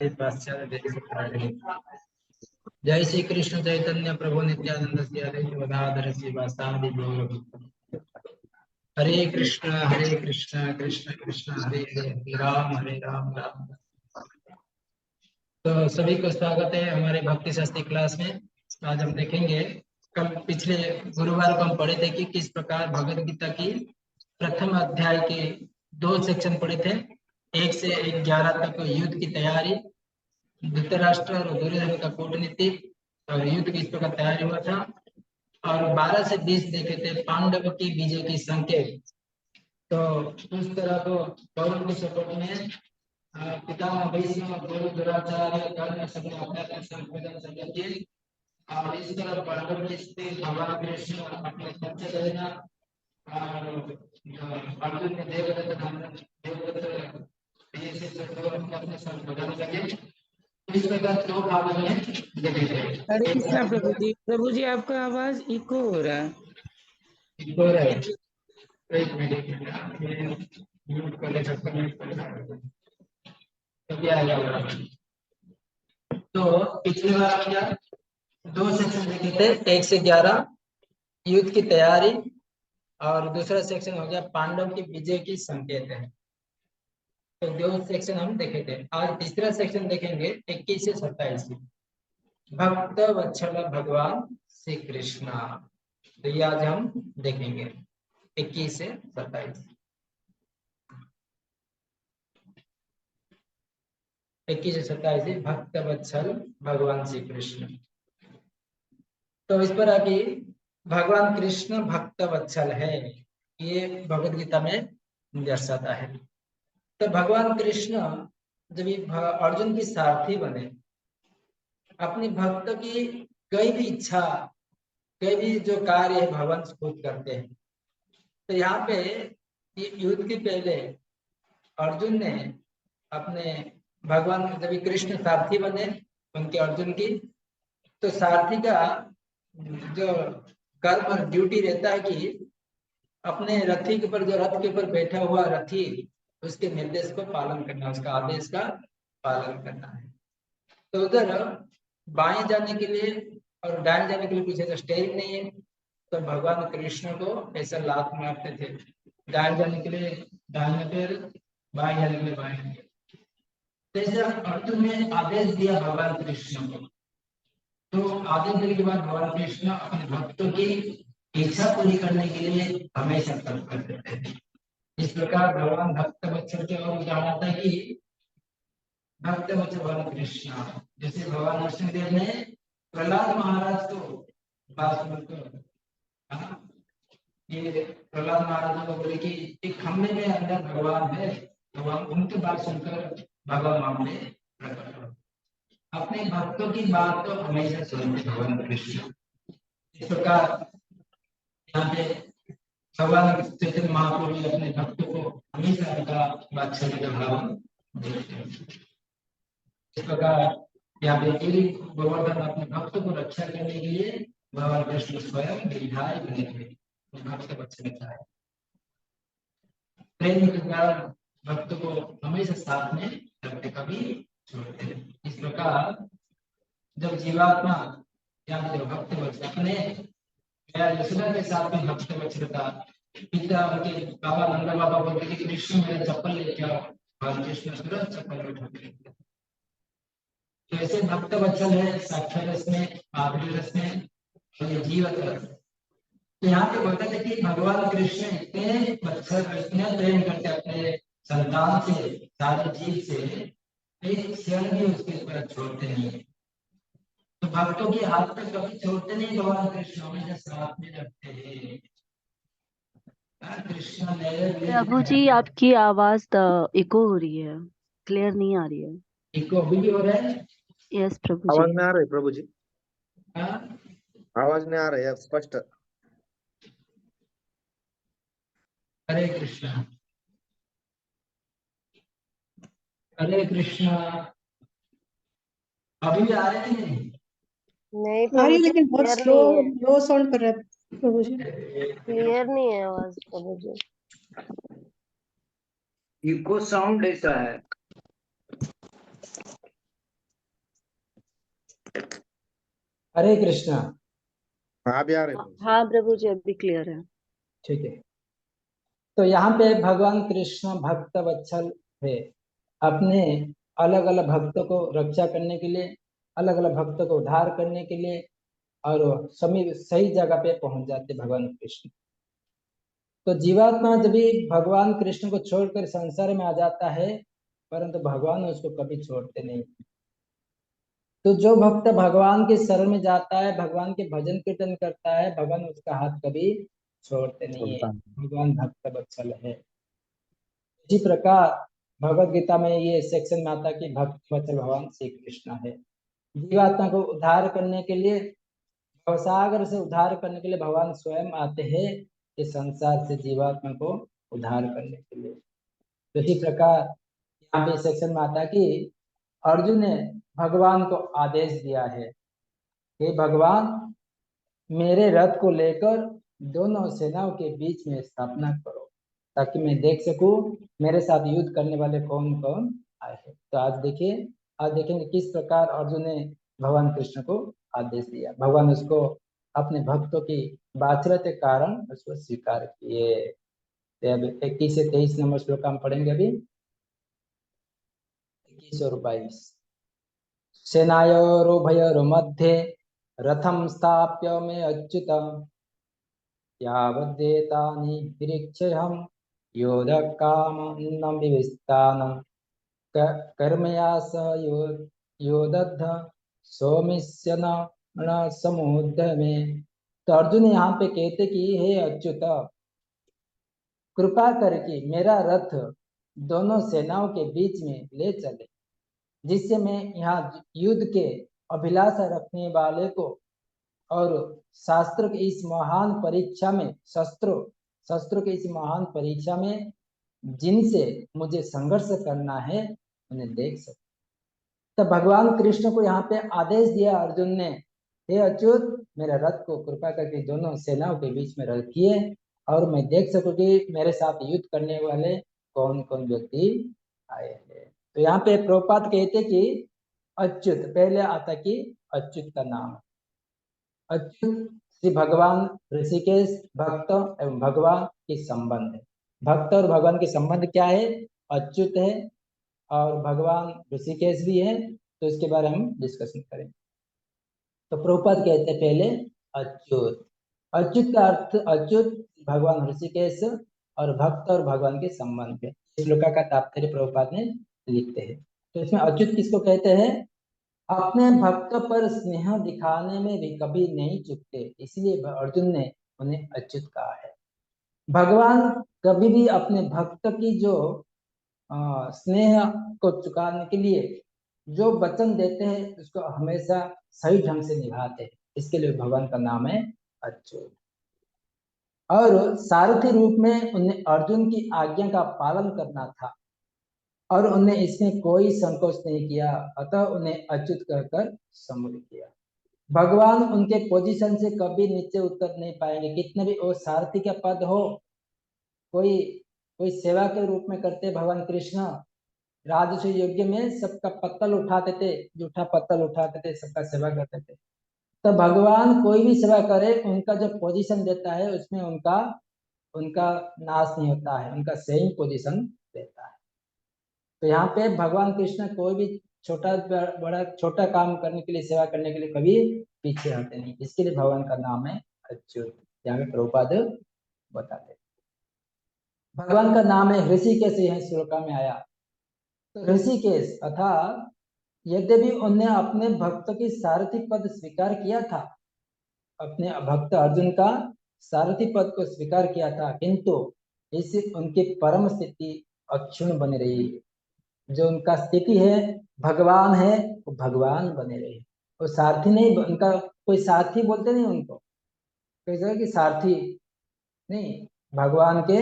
पाश्चात्य देश से। जय श्री कृष्ण चैतन्य प्रभु नित्यानंद श्री अद्वैत गदाधर श्रीवासादि गौर भक्त। हरे कृष्ण कृष्ण कृष्ण हरे हरे हरे राम राम। तो सभी को स्वागत है हमारे भक्ति शास्त्री क्लास में। आज हम देखेंगे, कल पिछले गुरुवार को हम पढ़े थे कि किस प्रकार भगवद गीता की प्रथम अध्याय के 2 सेक्शन पढ़े थे। 1 से 11 तक युद्ध की तैयारी, धृतराष्ट्र और दुर्योधन का कूटनीति और युद्ध की इस प्रकार तैयारी हुआ था। और 12 से 20 देखे थे पांडव की विजय की संकेत। तो उस तरह को कौरव के सपोर्ट में पितामह भीष्म गुरु द्रोणाचार्य कर्ण सब ने अपना संबोधन संबंधित। और इस तरह पांडव की स्थिति भगवान कृष्ण अपने पंचदयना और अर्जुन ने देवदत्त ये से अपने संबोधन लगे। इस प्रकार 2 भागों में देखे थे। हरे कृष्णा प्रभु जी आपका आवाज इको हो रहा है। इको हो रहा है, एक मिनट म्यूट कर ले सकते हैं तभी आएगा। तो पिछली बार हम क्या 2 सेक्शन देखे थे, 1 से 11 युद्ध की तैयारी और दूसरा सेक्शन हो गया पांडव की विजय की संकेत है। तो 2 सेक्शन हम देखे थे। आज तीसरा सेक्शन देखेंगे 21 से 27 भक्त वत्सल भगवान श्री कृष्ण। तो ये आज हम देखेंगे 21 से 27। 21 से 27 भक्त वत्सल भगवान श्री कृष्ण। तो इस पर अभी भगवान कृष्ण भक्त वत्सल है, ये भगवद गीता में दर्शाता है। तो भगवान कृष्ण जब अर्जुन की सारथी बने, अपनी भक्त की कोई भी इच्छा, कोई भी जो कार्य है भगवान खुद करते हैं। तो यहाँ पे युद्ध के पहले अर्जुन ने अपने भगवान जब कृष्ण सारथी बने उनके अर्जुन की, तो सारथी का जो कर्म और ड्यूटी रहता है कि अपने रथी के ऊपर, जो रथ के ऊपर बैठा हुआ रथी, उसके निर्देश को पालन करना, उसका आदेश का पालन करना है। तो उधर बाएं जाने के लिए और दाएं जाने के लिए कुछ ऐसा स्टेरिंग नहीं है, तो भगवान कृष्ण को ऐसा लात मारते थे, दाएं जाने के लिए दाहिने पैर, बाएं जाने के लिए बाएं पैर। जैसे अर्जुन ने आदेश दिया भगवान कृष्ण को, तो आदेश देने के बाद भगवान कृष्ण अपने भक्तों की इच्छा पूरी करने के लिए हमेशा तत्पर रहते थे। इस प्रकार भगवान भक्त वत्सल के और उदाहरण आता है कि भक्त वत्सल भगवान कृष्ण, जैसे भगवान नरसिंहदेव ने प्रहलाद महाराज को बात ये प्रहलाद महाराज को बोले कि एक खम्भे में अंदर भगवान है, भगवान उनकी बात सुनकर भगवान मामले प्रकट हो। अपने भक्तों की बात तो हमेशा सुनते भगवान कृष्ण। इस प्रकार यहाँ पे भगवान चैतन्य महाप्रभु जी अपने भक्तों को हमेशा उनका वात्सल्य का भाव देते हैं। इस प्रकार यहाँ पे गोवर्धन अपने भक्तों को रक्षा करने के लिए भगवान कृष्ण स्वयं गिरिधारी बने थे, भक्त बच्चे चाहे प्रेम के कारण भक्त को हमेशा साथ में रखते, कभी छोड़ते। इस प्रकार जब जीवात्मा यहाँ पे भक्त बच्चे अपने यशोदा के साथ में भक्त बच्चे था, पिता उनके बाबा नंदा बाबा बोलते कि कृष्ण मेरा चप्पल लेके आओ, भगवान कृष्ण तुरंत चप्पल उठाते। तो ऐसे भक्त वत्सल है साक्षर रस में, आदि रस में और ये जीवत रस। तो यहाँ पे बोलते थे कि भगवान कृष्ण इतने वत्सल, इतने प्रेम करते अपने संतान से, सारे जीव से, एक क्षण भी उसके ऊपर छोड़ते नहीं है। तो भक्तों के हाथ पे कभी छोड़ते नहीं, भगवान कृष्ण हमेशा साथ में रखते हैं। कृष्ण प्रभु जी आपकी आवाज इको हो रही है, क्लियर नहीं आ रही है। इको अभी भी हो रहा है? यस प्रभु जी। आवाज नहीं आ रही प्रभु जी, हाँ? आवाज नहीं आ रही है स्पष्ट। हरे कृष्ण, हरे कृष्ण। अभी भी आ रहे हैं? नहीं आ रही है, प्रभु जी, लेकिन बहुत क्लियर स्लो नहीं है, लो साउंड कर रहा है प्रभु जी। क्लियर नहीं है आवाज प्रभु जी। इको साउंड ऐसा है। हरे कृष्णा। हाँ अभी आ रहे प्रभु जी। हाँ प्रभु जी, अभी क्लियर है। ठीक है, तो यहाँ पे भगवान कृष्ण भक्त वत्सल है। अपने अलग अलग भक्तों को रक्षा करने के लिए, अलग अलग भक्तों को उद्धार करने के लिए, और समय सही जगह पे पहुंच जाते भगवान कृष्ण। तो जीवात्मा जब भी भगवान कृष्ण को छोड़कर संसार में आ जाता है, परंतु भगवान उसको कभी छोड़ते नहीं। तो जो भक्त भगवान के शरण में जाता है, भगवान के भजन कीर्तन करता है, भगवान उसका हाथ कभी छोड़ते नहीं है। सुल्तान। भगवान भक्त वत्सल है। इसी प्रकार भगवत गीता में ये सेक्शन में आता है कि भक्त वत्सल भगवान श्री कृष्ण है। जीवात्मा को उद्धार करने के लिए, भवसागर से उद्धार करने के लिए भगवान स्वयं आते हैं इस संसार से जीवात्मा को उद्धार करने के लिए। तो इसी प्रकार यहाँ पे सेक्शन में आता है कि अर्जुन ने भगवान को आदेश दिया है कि भगवान, मेरे रथ को लेकर दोनों सेनाओं के बीच में स्थापना करो, ताकि मैं देख सकूं मेरे साथ युद्ध करने वाले कौन कौन आए हैं। तो आज देखेंगे किस प्रकार अर्जुन ने भगवान कृष्ण को आदेश दिया। भगवान उसको अपने भक्तों की बाचरत के कारण उसको स्वीकार किए। तो अब 21 से 23 नंबर श्लोक हम पढ़ेंगे अभी, 21 और 22। सेनायोरुभयोर्मध्ये रथम स्थाप्य मे अच्युत, यावद्देतानि निरीक्ष्यहं योधकामं विविस्तानं कर्मया स योदध सौमिस्य न समुद्रमे। तो अर्जुन यहाँ पे कहते कि हे अच्युत, कृपा करके मेरा रथ दोनों सेनाओं के बीच में ले चले, जिससे मैं यहाँ युद्ध के अभिलाषा रखने वाले को और शास्त्र की इस महान परीक्षा में, शस्त्रों की इस महान परीक्षा में जिनसे मुझे संघर्ष करना है, उन्हें देख सकते। तो भगवान कृष्ण को यहाँ पे आदेश दिया अर्जुन ने, हे अच्युत, मेरे रथ को कृपा करके दोनों सेनाओं के बीच में रखिए, और मैं देख सकूं कि मेरे साथ युद्ध करने वाले कौन कौन व्यक्ति आए हैं। तो यहाँ पे प्रभुपाद कहते कि अच्युत, पहले आता कि अच्युत का नाम अच्युत श्री भगवान ऋषिकेश भक्त एवं भगवान के संबंध है। भक्त और भगवान के संबंध क्या है? अच्युत है, और भगवान ऋषिकेश भी है। तो इसके बारे में हम डिस्कशन करेंगे। तो प्रभुपाद कहते हैं पहले अच्युत। अच्युत का अर्थ, अच्युत भगवान ऋषिकेश और भक्त और भगवान के संबंध है। इस श्लोक का तात्पर्य प्रभुपाद ने लिखते हैं। तो इसमें अच्युत किसको कहते हैं? अपने भक्त पर स्नेह दिखाने में भी कभी नहीं चूकते, इसलिए अर्जुन ने उन्हें अच्युत कहा है। भगवान कभी भी अपने भक्त की जो स्नेह को चुकाने के लिए जो वचन देते हैं, उसको हमेशा सही ढंग से निभाते हैं। इसके लिए भगवान का नाम है अच्युत। और सारथी रूप में उन्हें अर्जुन की आज्ञा का पालन करना था, और उन्हें इसमें कोई संकोच नहीं किया, अतः उन्हें अच्युत कहकर संबोधित किया। भगवान उनके पोजीशन से कभी नीचे उतर नहीं पाएंगे, कितने भी वो सारथी का पद हो, कोई कोई सेवा के रूप में करते भगवान कृष्ण। राजसूय यज्ञ में सबका पत्तल उठाते थे, जूठा पत्तल उठाते थे, सबका सेवा करते थे। तो भगवान कोई भी सेवा करे, उनका जो पोजीशन देता है उसमें उनका उनका नाश नहीं होता है, उनका सेम पोजीशन देता है। तो यहाँ पे भगवान कृष्ण कोई भी छोटा बड़ा छोटा काम करने के लिए, सेवा करने के लिए कभी पीछे हटते नहीं। इसके लिए भगवान का नाम है अच्युत। यहाँ पे प्रभुपाद बताते हैं। भगवान का नाम है ऋषिकेश, यह श्लोक में आया। तो ऋषिकेश अर्थात यद्यपि उन्हें अपने भक्त की सारथी पद स्वीकार किया था, अपने भक्त अर्जुन का सारथी पद को स्वीकार किया था, किंतु इससे उनकी परम स्थिति अक्षुण्ण बनी रही। जो उनका स्थिति है, भगवान है, वो भगवान बने रहे। वो सारथी नहीं, उनका कोई सारथी बोलते नहीं उनको, कोई जगह की सारथी नहीं। भगवान के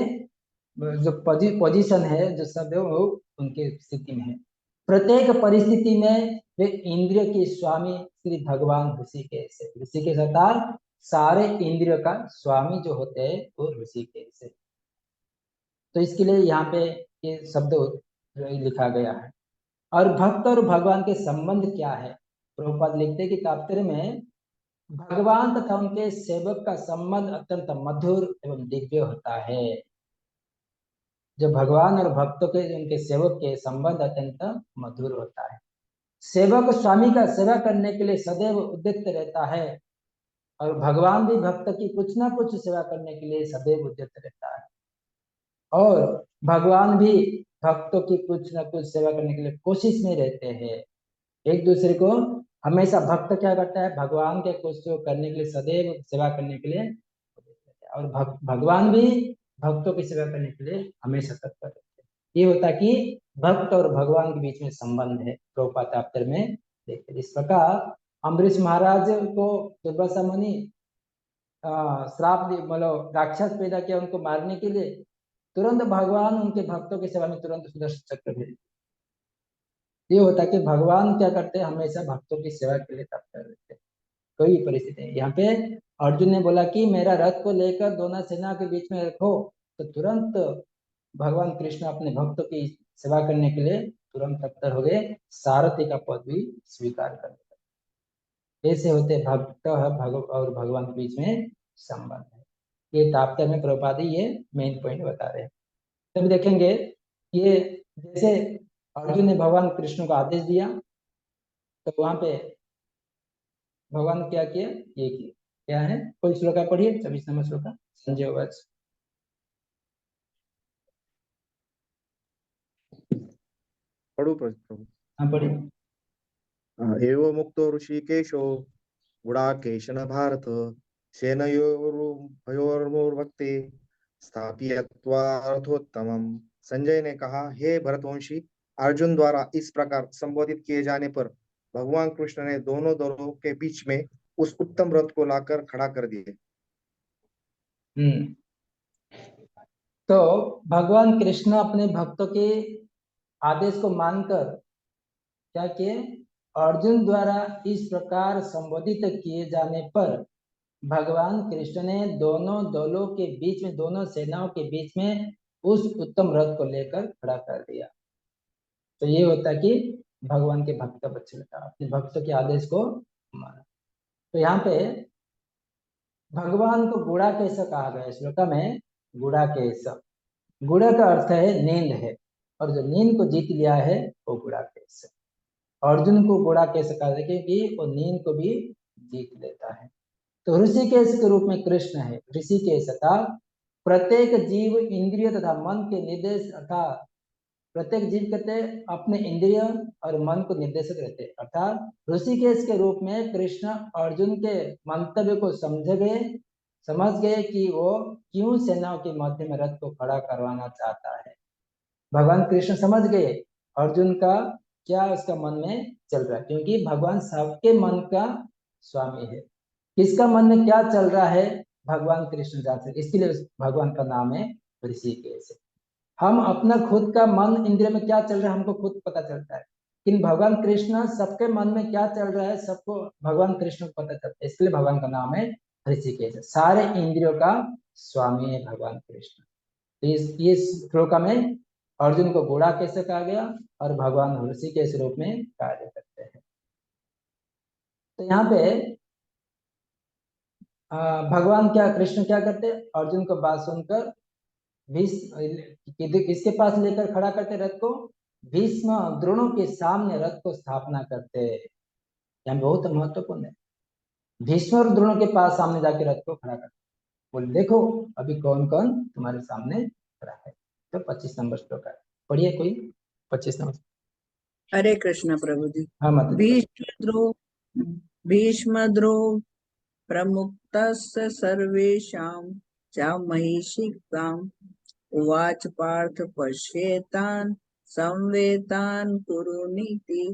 जो पोजीशन है, जो सब है, वो उनके स्थिति में है। प्रत्येक परिस्थिति में वे इंद्रिय के स्वामी श्री भगवान ऋषिकेश है। ऋषिकेश अर्थात सारे इंद्रियों का स्वामी जो होते हैं वो ऋषिकेश है। तो इसके लिए यहाँ पे ये शब्द लिखा गया है। और भक्त और भगवान के संबंध क्या है? प्रभुपाद लिखते कि तात्पर्य में भगवान तथा उनके सेवक का संबंध अत्यंत मधुर एवं दिव्य होता है। जो भगवान और भक्तों के उनके सेवक के संबंध अत्यंत मधुर होता है। सेवक स्वामी का सेवा करने के लिए सदैव उद्यत रहता है और भगवान भी भक्त की कुछ ना कुछ सेवा करने के लिए सदैव उद्यत रहता है और भगवान भी भक्तों की कुछ ना कुछ सेवा करने के लिए कोशिश में रहते हैं। एक दूसरे को हमेशा भक्त क्या करता है, भगवान के कुछ करने के लिए सदैव सेवा करने के लिए और भगवान भी भक्तों की सेवा करने के लिए हमेशा तत्पर रहते हैं। ये होता है कि भक्त और भगवान के बीच में संबंध है। प्रभुपाद तात्पर्य में देखते इस प्रकार अम्बरीश महाराज को दुर्वासा मुनि श्राप मतलब राक्षस पैदा किया उनको मारने के लिए, तुरंत भगवान उनके भक्तों की सेवा में तुरंत सुदर्शन चक्र भेज। ये होता है कि भगवान क्या करते हैं, हमेशा भक्तों की सेवा के लिए तत्पर रहते हैं। कोई परिस्थिति है। यहाँ पे अर्जुन ने बोला कि मेरा रथ को लेकर दोनों सेना के बीच में रखो, तो तुरंत भगवान कृष्ण अपने भक्तों की सेवा करने के लिए तुरंत तत्पर हो गए, सारथी का पद भी स्वीकार कर लिया। ऐसे होते भक्त और भगवान के बीच में संबंध है। ये तात्पर्य में प्रभुपाद ये मेन पॉइंट बता रहे हैं। तब देखेंगे ये जैसे अर्जुन ने भगवान कृष्ण को आदेश दिया, तो वहां पे भगवान क्या किया, ये किया क्या है। कोई श्लोक पढ़िए, 26 नंबर श्लोक संजय वच। पढ़ू प्रभु। हाँ पढ़िए। एवं मुक्तो ऋषिकेशो गुडाकेशन भारत सेनयोर्भयोर्भक्ति स्थापित्वा रथोत्तमम्। संजय ने कहा, हे भरतवंशी, अर्जुन द्वारा इस प्रकार संबोधित किए जाने पर भगवान कृष्ण ने दोनों दलों के बीच में उस उत्तम रथ को लाकर खड़ा कर दिए। तो भगवान कृष्ण अपने भक्तों के आदेश को मानकर क्या किए, अर्जुन द्वारा इस प्रकार संबोधित किए जाने पर भगवान कृष्ण ने दोनों दलों के बीच में, दोनों सेनाओं के बीच में उस उत्तम रथ को लेकर खड़ा कर दिया। तो ये होता है कि भगवान के भक्त बच्चे का अपने भक्तों के आदेश को माना। तो यहाँ पे भगवान को गुड़ाकेश कहा गया श्लोक में। गुड़ाकेश, गुड़ का अर्थ है नींद है, और जो नींद को जीत लिया है वो गुड़ाकेश। अर्जुन को गुड़ाकेश कहा है क्योंकि वो नींद को भी जीत लेता है। तो ऋषिकेश के रूप में कृष्ण है। ऋषिकेश अर्थात प्रत्येक जीव इंद्रिय तथा मन के निर्देश, अर्थात प्रत्येक जीव कहते अपने इंद्रिय और मन को निर्देशित रहते, अर्थात ऋषिकेश के रूप में कृष्ण अर्जुन के मंतव्य को समझ गए कि वो क्यों सेनाओं के मध्य में रथ को खड़ा करवाना चाहता है। भगवान कृष्ण समझ गए अर्जुन का क्या उसका मन में चल रहा है, क्योंकि भगवान सबके मन का स्वामी है। किसका मन में क्या चल रहा है भगवान कृष्ण जानते हैं, इसलिए उस भगवान का नाम है ऋषिकेश। हम अपना खुद का मन इंद्रिय में क्या चल रहा है हमको खुद पता चलता है, लेकिन भगवान कृष्ण सबके मन में क्या चल रहा है सबको भगवान कृष्ण को पता चलता है, इसलिए भगवान का नाम है ऋषिकेश। सारे इंद्रियों का स्वामी है भगवान कृष्ण। तो इस श्लोक में अर्जुन को घोड़ा कैसे कहा गया और भगवान ऋषिकेश रूप में कार्य करते हैं। तो यहाँ पे भगवान क्या कृष्ण क्या करते, अर्जुन को बात सुनकर किसके पास लेकर खड़ा करते रथ को, भीष्म द्रोणों के सामने रथ को स्थापना करते। यहाँ बहुत महत्वपूर्ण है। भीष्म और द्रोणों के पास सामने जाके रथ को खड़ा करते, बोले देखो अभी कौन कौन तुम्हारे सामने खड़ा है। तो 25 नंबर श्लोक है, पढ़िए कोई 25 नंबर। हरे कृष्ण प्रभु जी। हाँ मत भीष्मद्रो प्रमुक्तस्य सर्वेषां च महिषिकाम् उवाच पार्थ पश्येतान् संवेतान् कुरुनीति।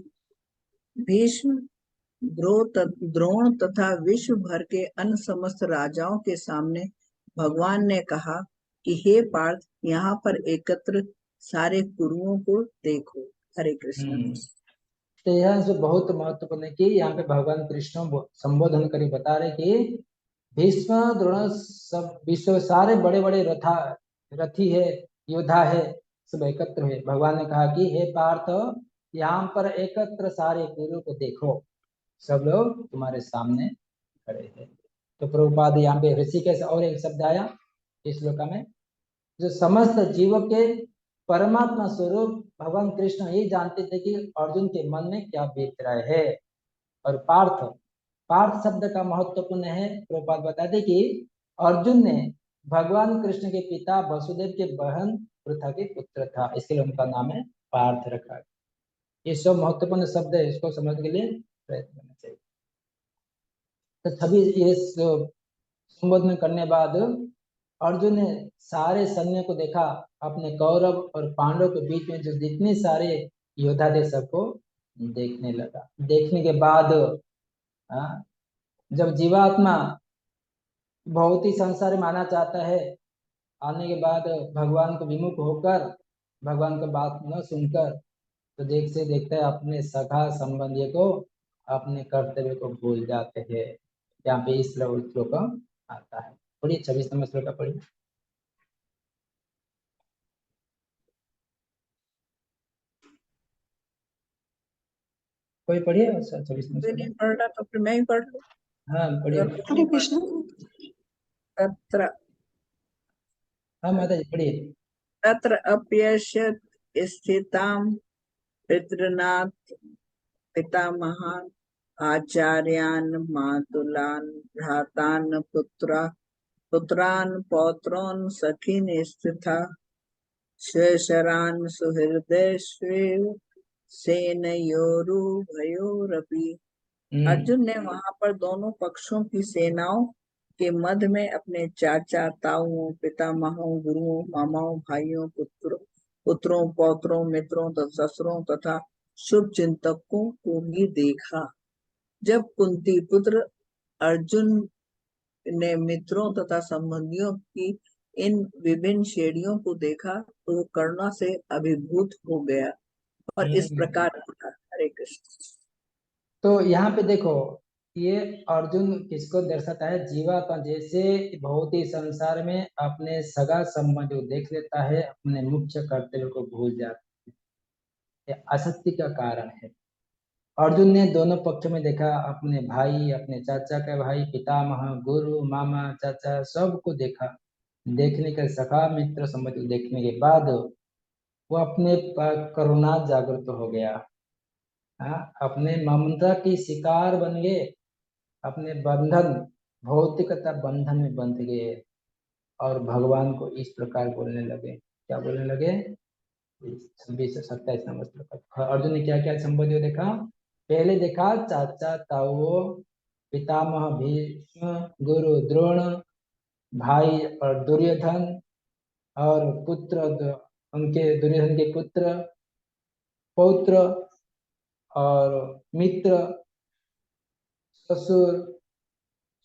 भीष्म, द्रोण तथा विश्व भर के अन्य समस्त राजाओं के सामने भगवान ने कहा कि हे पार्थ, यहाँ पर एकत्र सारे कुरुओं को देखो। हरे कृष्ण। तो यह जो बहुत महत्वपूर्ण है कि यहाँ पे भगवान कृष्ण संबोधन कर बता रहे कि भीष्म द्रोण सब विश्व सारे बड़े बड़े रथी है, योद्धा है, सब एकत्र है। भगवान ने कहा कि हे पार्थ, यहाँ पर एकत्र सारे कुरु को देखो, सब लोग तुम्हारे सामने खड़े हैं। तो प्रभुपाद यहाँ पे ऋषिकेश और एक शब्द आया इस श्लोक में, जो समस्त जीवों के परमात्मा स्वरूप भगवान कृष्ण ये जानते थे कि अर्जुन के मन में क्या बीत रहा है। और पार्थ, पार्थ शब्द का महत्वपूर्ण है। प्रभुपाद बताते कि अर्जुन ने भगवान कृष्ण के पिता वसुदेव के बहन पृथा के पुत्र था, इसलिए उनका नाम है पार्थ रखा। ये सब महत्वपूर्ण शब्द है, इसको समझने के लिए प्रयत्न करना चाहिए। तो सभी ये संबोधन करने बाद अर्जुन ने सारे सैन्य को देखा, अपने कौरव और पांडव के बीच में जो जितने सारे योद्धा थे सबको देखने लगा। देखने के बाद जब जीवात्मा बहुत ही संसार में आना चाहता है, आने के बाद भगवान को विमुख होकर, भगवान का बात न सुनकर, तो देखते हैं अपने सखा संबंधी को, अपने कर्तव्य को भूल जाते हैं। यहाँ पे इस श्लोक आता है। पढ़िए 26 नंबर श्लोक पढ़िए। कोई पढ़िए 26 नंबर कोई श्लोक। नहीं पढ़ रहा तो फिर मैं ही पढ़ लूं। हाँ पढ़िए। अगर कोई हरे नहीं पढ़ कृष्ण। तत्र हाँ माता जी पढ़िए। तत्र अप्यश्यत् स्थितां पितृनाथ पितामहान् आचार्यान् मातुलान् भ्रातान् पुत्रान् पौत्रान् सखीन् स्थिता शेषरान् सुहृदस्वेव सेनयोरुभयोरपि। अर्जुन ने वहां पर दोनों पक्षों की सेनाओं के मध्य में अपने चाचा ताऊओं पितामहों गुरुओं मामाओं भाइयों पुत्रों पौत्रों मित्रों तथा ससुरों तथा शुभ चिंतकों को भी देखा। जब कुंती पुत्र अर्जुन ने मित्रों तथा संबंधियों की इन विभिन्न श्रेणियों को देखा तो वो करुणा से अभिभूत हो गया और इस प्रकार बोला, हरे कृष्ण। तो यहाँ पे देखो, ये अर्जुन किसको दर्शाता है? जीवात्मा जैसे भौतिक संसार में अपने सगा संबंध को देख लेता है, अपने मुख्य कर्तव्य को भूल जाता है, ये आसक्ति का कारण है। अर्जुन ने दोनों पक्षों में देखा, अपने भाई, अपने चाचा का भाई, पितामह गुरु मामा चाचा सबको देखा। देखने के सखा मित्र संबंध को देखने के बाद वो अपने करुणा जागृत हो गया। अपने ममता की शिकार बन गए, अपने बंधन भौतिकता बंधन में बंध गए और भगवान को इस प्रकार बोलने लगे। क्या बोलने लगे? 26 से 27 नंबर श्लोक। अर्जुन ने क्या क्या संबोधित देखा? पहले देखा चाचा ताऊ, पितामह भीष्म, गुरु द्रोण, भाई और दुर्योधन, और पुत्र उनके दुर्योधन के पुत्र पौत्र और मित्र ससुर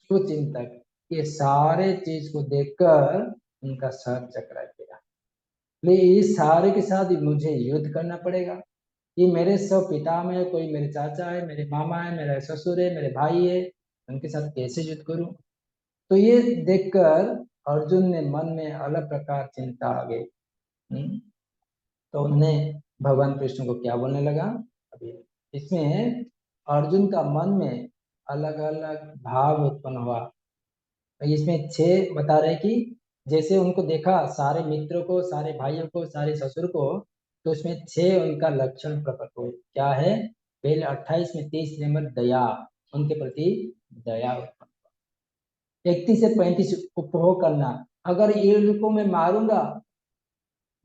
सुचिंतक, ये सारे चीज को देखकर उनका सर चकरा गया। लेकिन इस सारे के साथ मुझे युद्ध करना पड़ेगा। ये मेरे सब पिता में, कोई मेरे चाचा है, मेरे मामा है, मेरा ससुर है, मेरे भाई है, उनके साथ कैसे युद्ध करूं? तो ये देखकर अर्जुन ने मन में अलग प्रकार चिंता आ गई। तो उन्हें भगवान कृष्ण को क्या बोलने लगा? अभी इसमें अर्जुन का मन में अलग अलग भाव उत्पन्न हुआ। इसमें 6 बता रहे कि जैसे उनको देखा, सारे मित्रों को, सारे भाइयों को, सारे ससुर को, तो उसमें 6 उनका लक्षण प्रकट हुए। क्या है? पहले 28 में 30 नंबर दया, उनके प्रति दया उत्पन्न हुआ। 31 से 35 उपभोग करना, अगर ये लोगों में मारूंगा,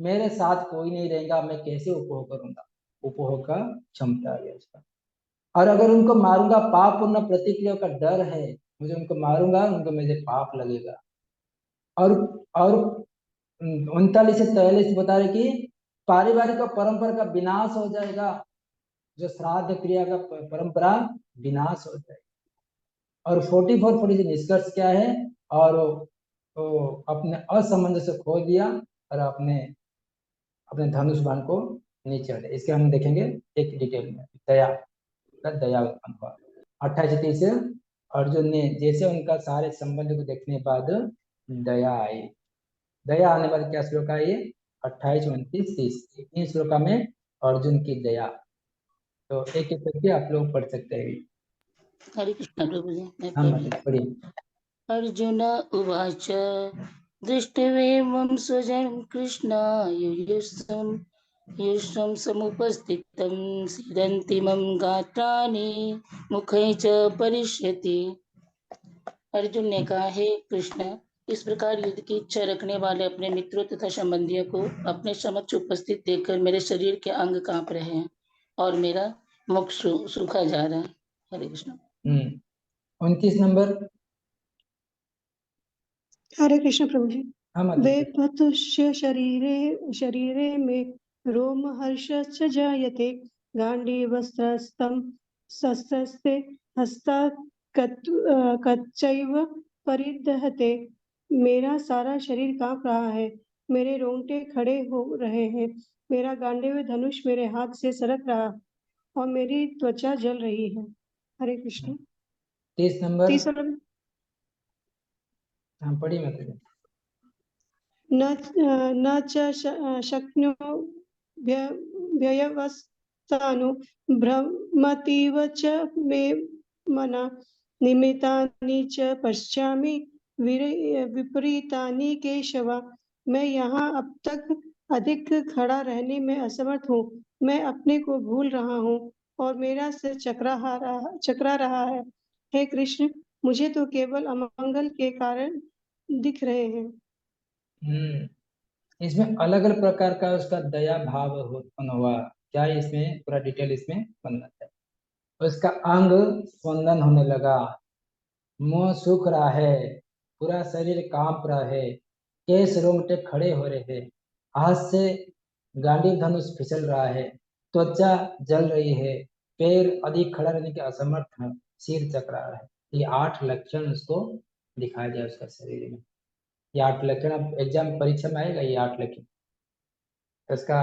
मेरे साथ कोई नहीं रहेगा, मैं कैसे उपभोग करूंगा? उपभोग का क्षमता है उसका। और अगर उनको मारूंगा, पाप पूर्ण प्रतिक्रिया का डर है, मुझे उनको मारूंगा, उनको मुझे पाप लगेगा। और 39 से 43 बता रहे कि पारिवारिक परंपरा का विनाश हो जाएगा, जो श्राद्ध क्रिया का परंपरा विनाश हो जाएगा। और 44 40 निष्कर्ष क्या है? और तो अपने असमंजस से खो दिया और अपने धनुष बाण को नीचे हटे। इसके हम देखेंगे एक डिटेल में। दया उत्पन्न हुआ। 28-30 अर्जुन ने जैसे उनका सारे संबंध को देखने के बाद दया आई। दया आने वाले क्या श्लोक है? 28 29 30 तीन श्लोक में अर्जुन की दया। तो एक एक करके आप लोग पढ़ सकते हैं। हरे कृष्ण प्रभु जी, मैं हाँ पढ़ माता रही जी, पढ़िए। हूँ। अर्जुन उवाच दृष्ट्वेमं स्वजनं कृष्ण युष्मं समुपस्थितं सीदन्तिमं गात्राणि मुखैः च परिष्यति। अर्जुन ने कहा, हे कृष्ण, इस प्रकार युद्ध की इच्छा रखने वाले अपने मित्रों तथा संबंधियों को अपने समक्ष उपस्थित देखकर मेरे शरीर के अंग कांप रहे हैं और मेरा मुख सूखा जा रहा है। हरे कृष्ण। 29 नंबर। हरे कृष्ण प्रभु जी। हाँ माता जी। वेपतुष्य शरीरे शरीरे में रोम हर्ष च जायते गांडीवस्त्रस्तं शस्त्रस्ते हस्ता कच्चैव परिदहते। मेरा सारा शरीर कांप रहा है, मेरे रोंगटे खड़े हो रहे हैं, मेरा गांडीव धनुष मेरे हाथ से सरक रहा और मेरी त्वचा जल रही है। हरे कृष्ण। 30 नंबर। 30 वाला हाँ पढ़िए माता जी। न च शक्नो व्यवस्थानु भ्रमतीव च मे मना निमितानि च पश्यामि विपरीतानि केशव। मैं यहाँ अब तक अधिक खड़ा रहने में असमर्थ हूँ, मैं अपने को भूल रहा हूँ और मेरा सिर चकरा रहा है। हे कृष्ण, मुझे तो केवल अमंगल के कारण दिख रहे हैं। इसमें अलग अलग प्रकार का उसका दया भाव उत्पन्न हुआ। क्या है इसमें पूरा डिटेल इसमें बनना है। उसका अंग स्पंदन होने लगा, मुंह सूख रहा है, पूरा शरीर कांप रहा है, केस रोंगटे खड़े हो रहे हैं, हाथ से गांडीव धनुष फिसल रहा है, त्वचा जल रही है, पैर अधिक खड़ा रहने के असमर्थ है, सिर चकरा रहा है। ये 8 लक्षण उसको दिखाया गया उसका शरीर में। ये 8 लक्षण अब एग्जाम परीक्षा में आएगा। ये 8 लक्षण उसका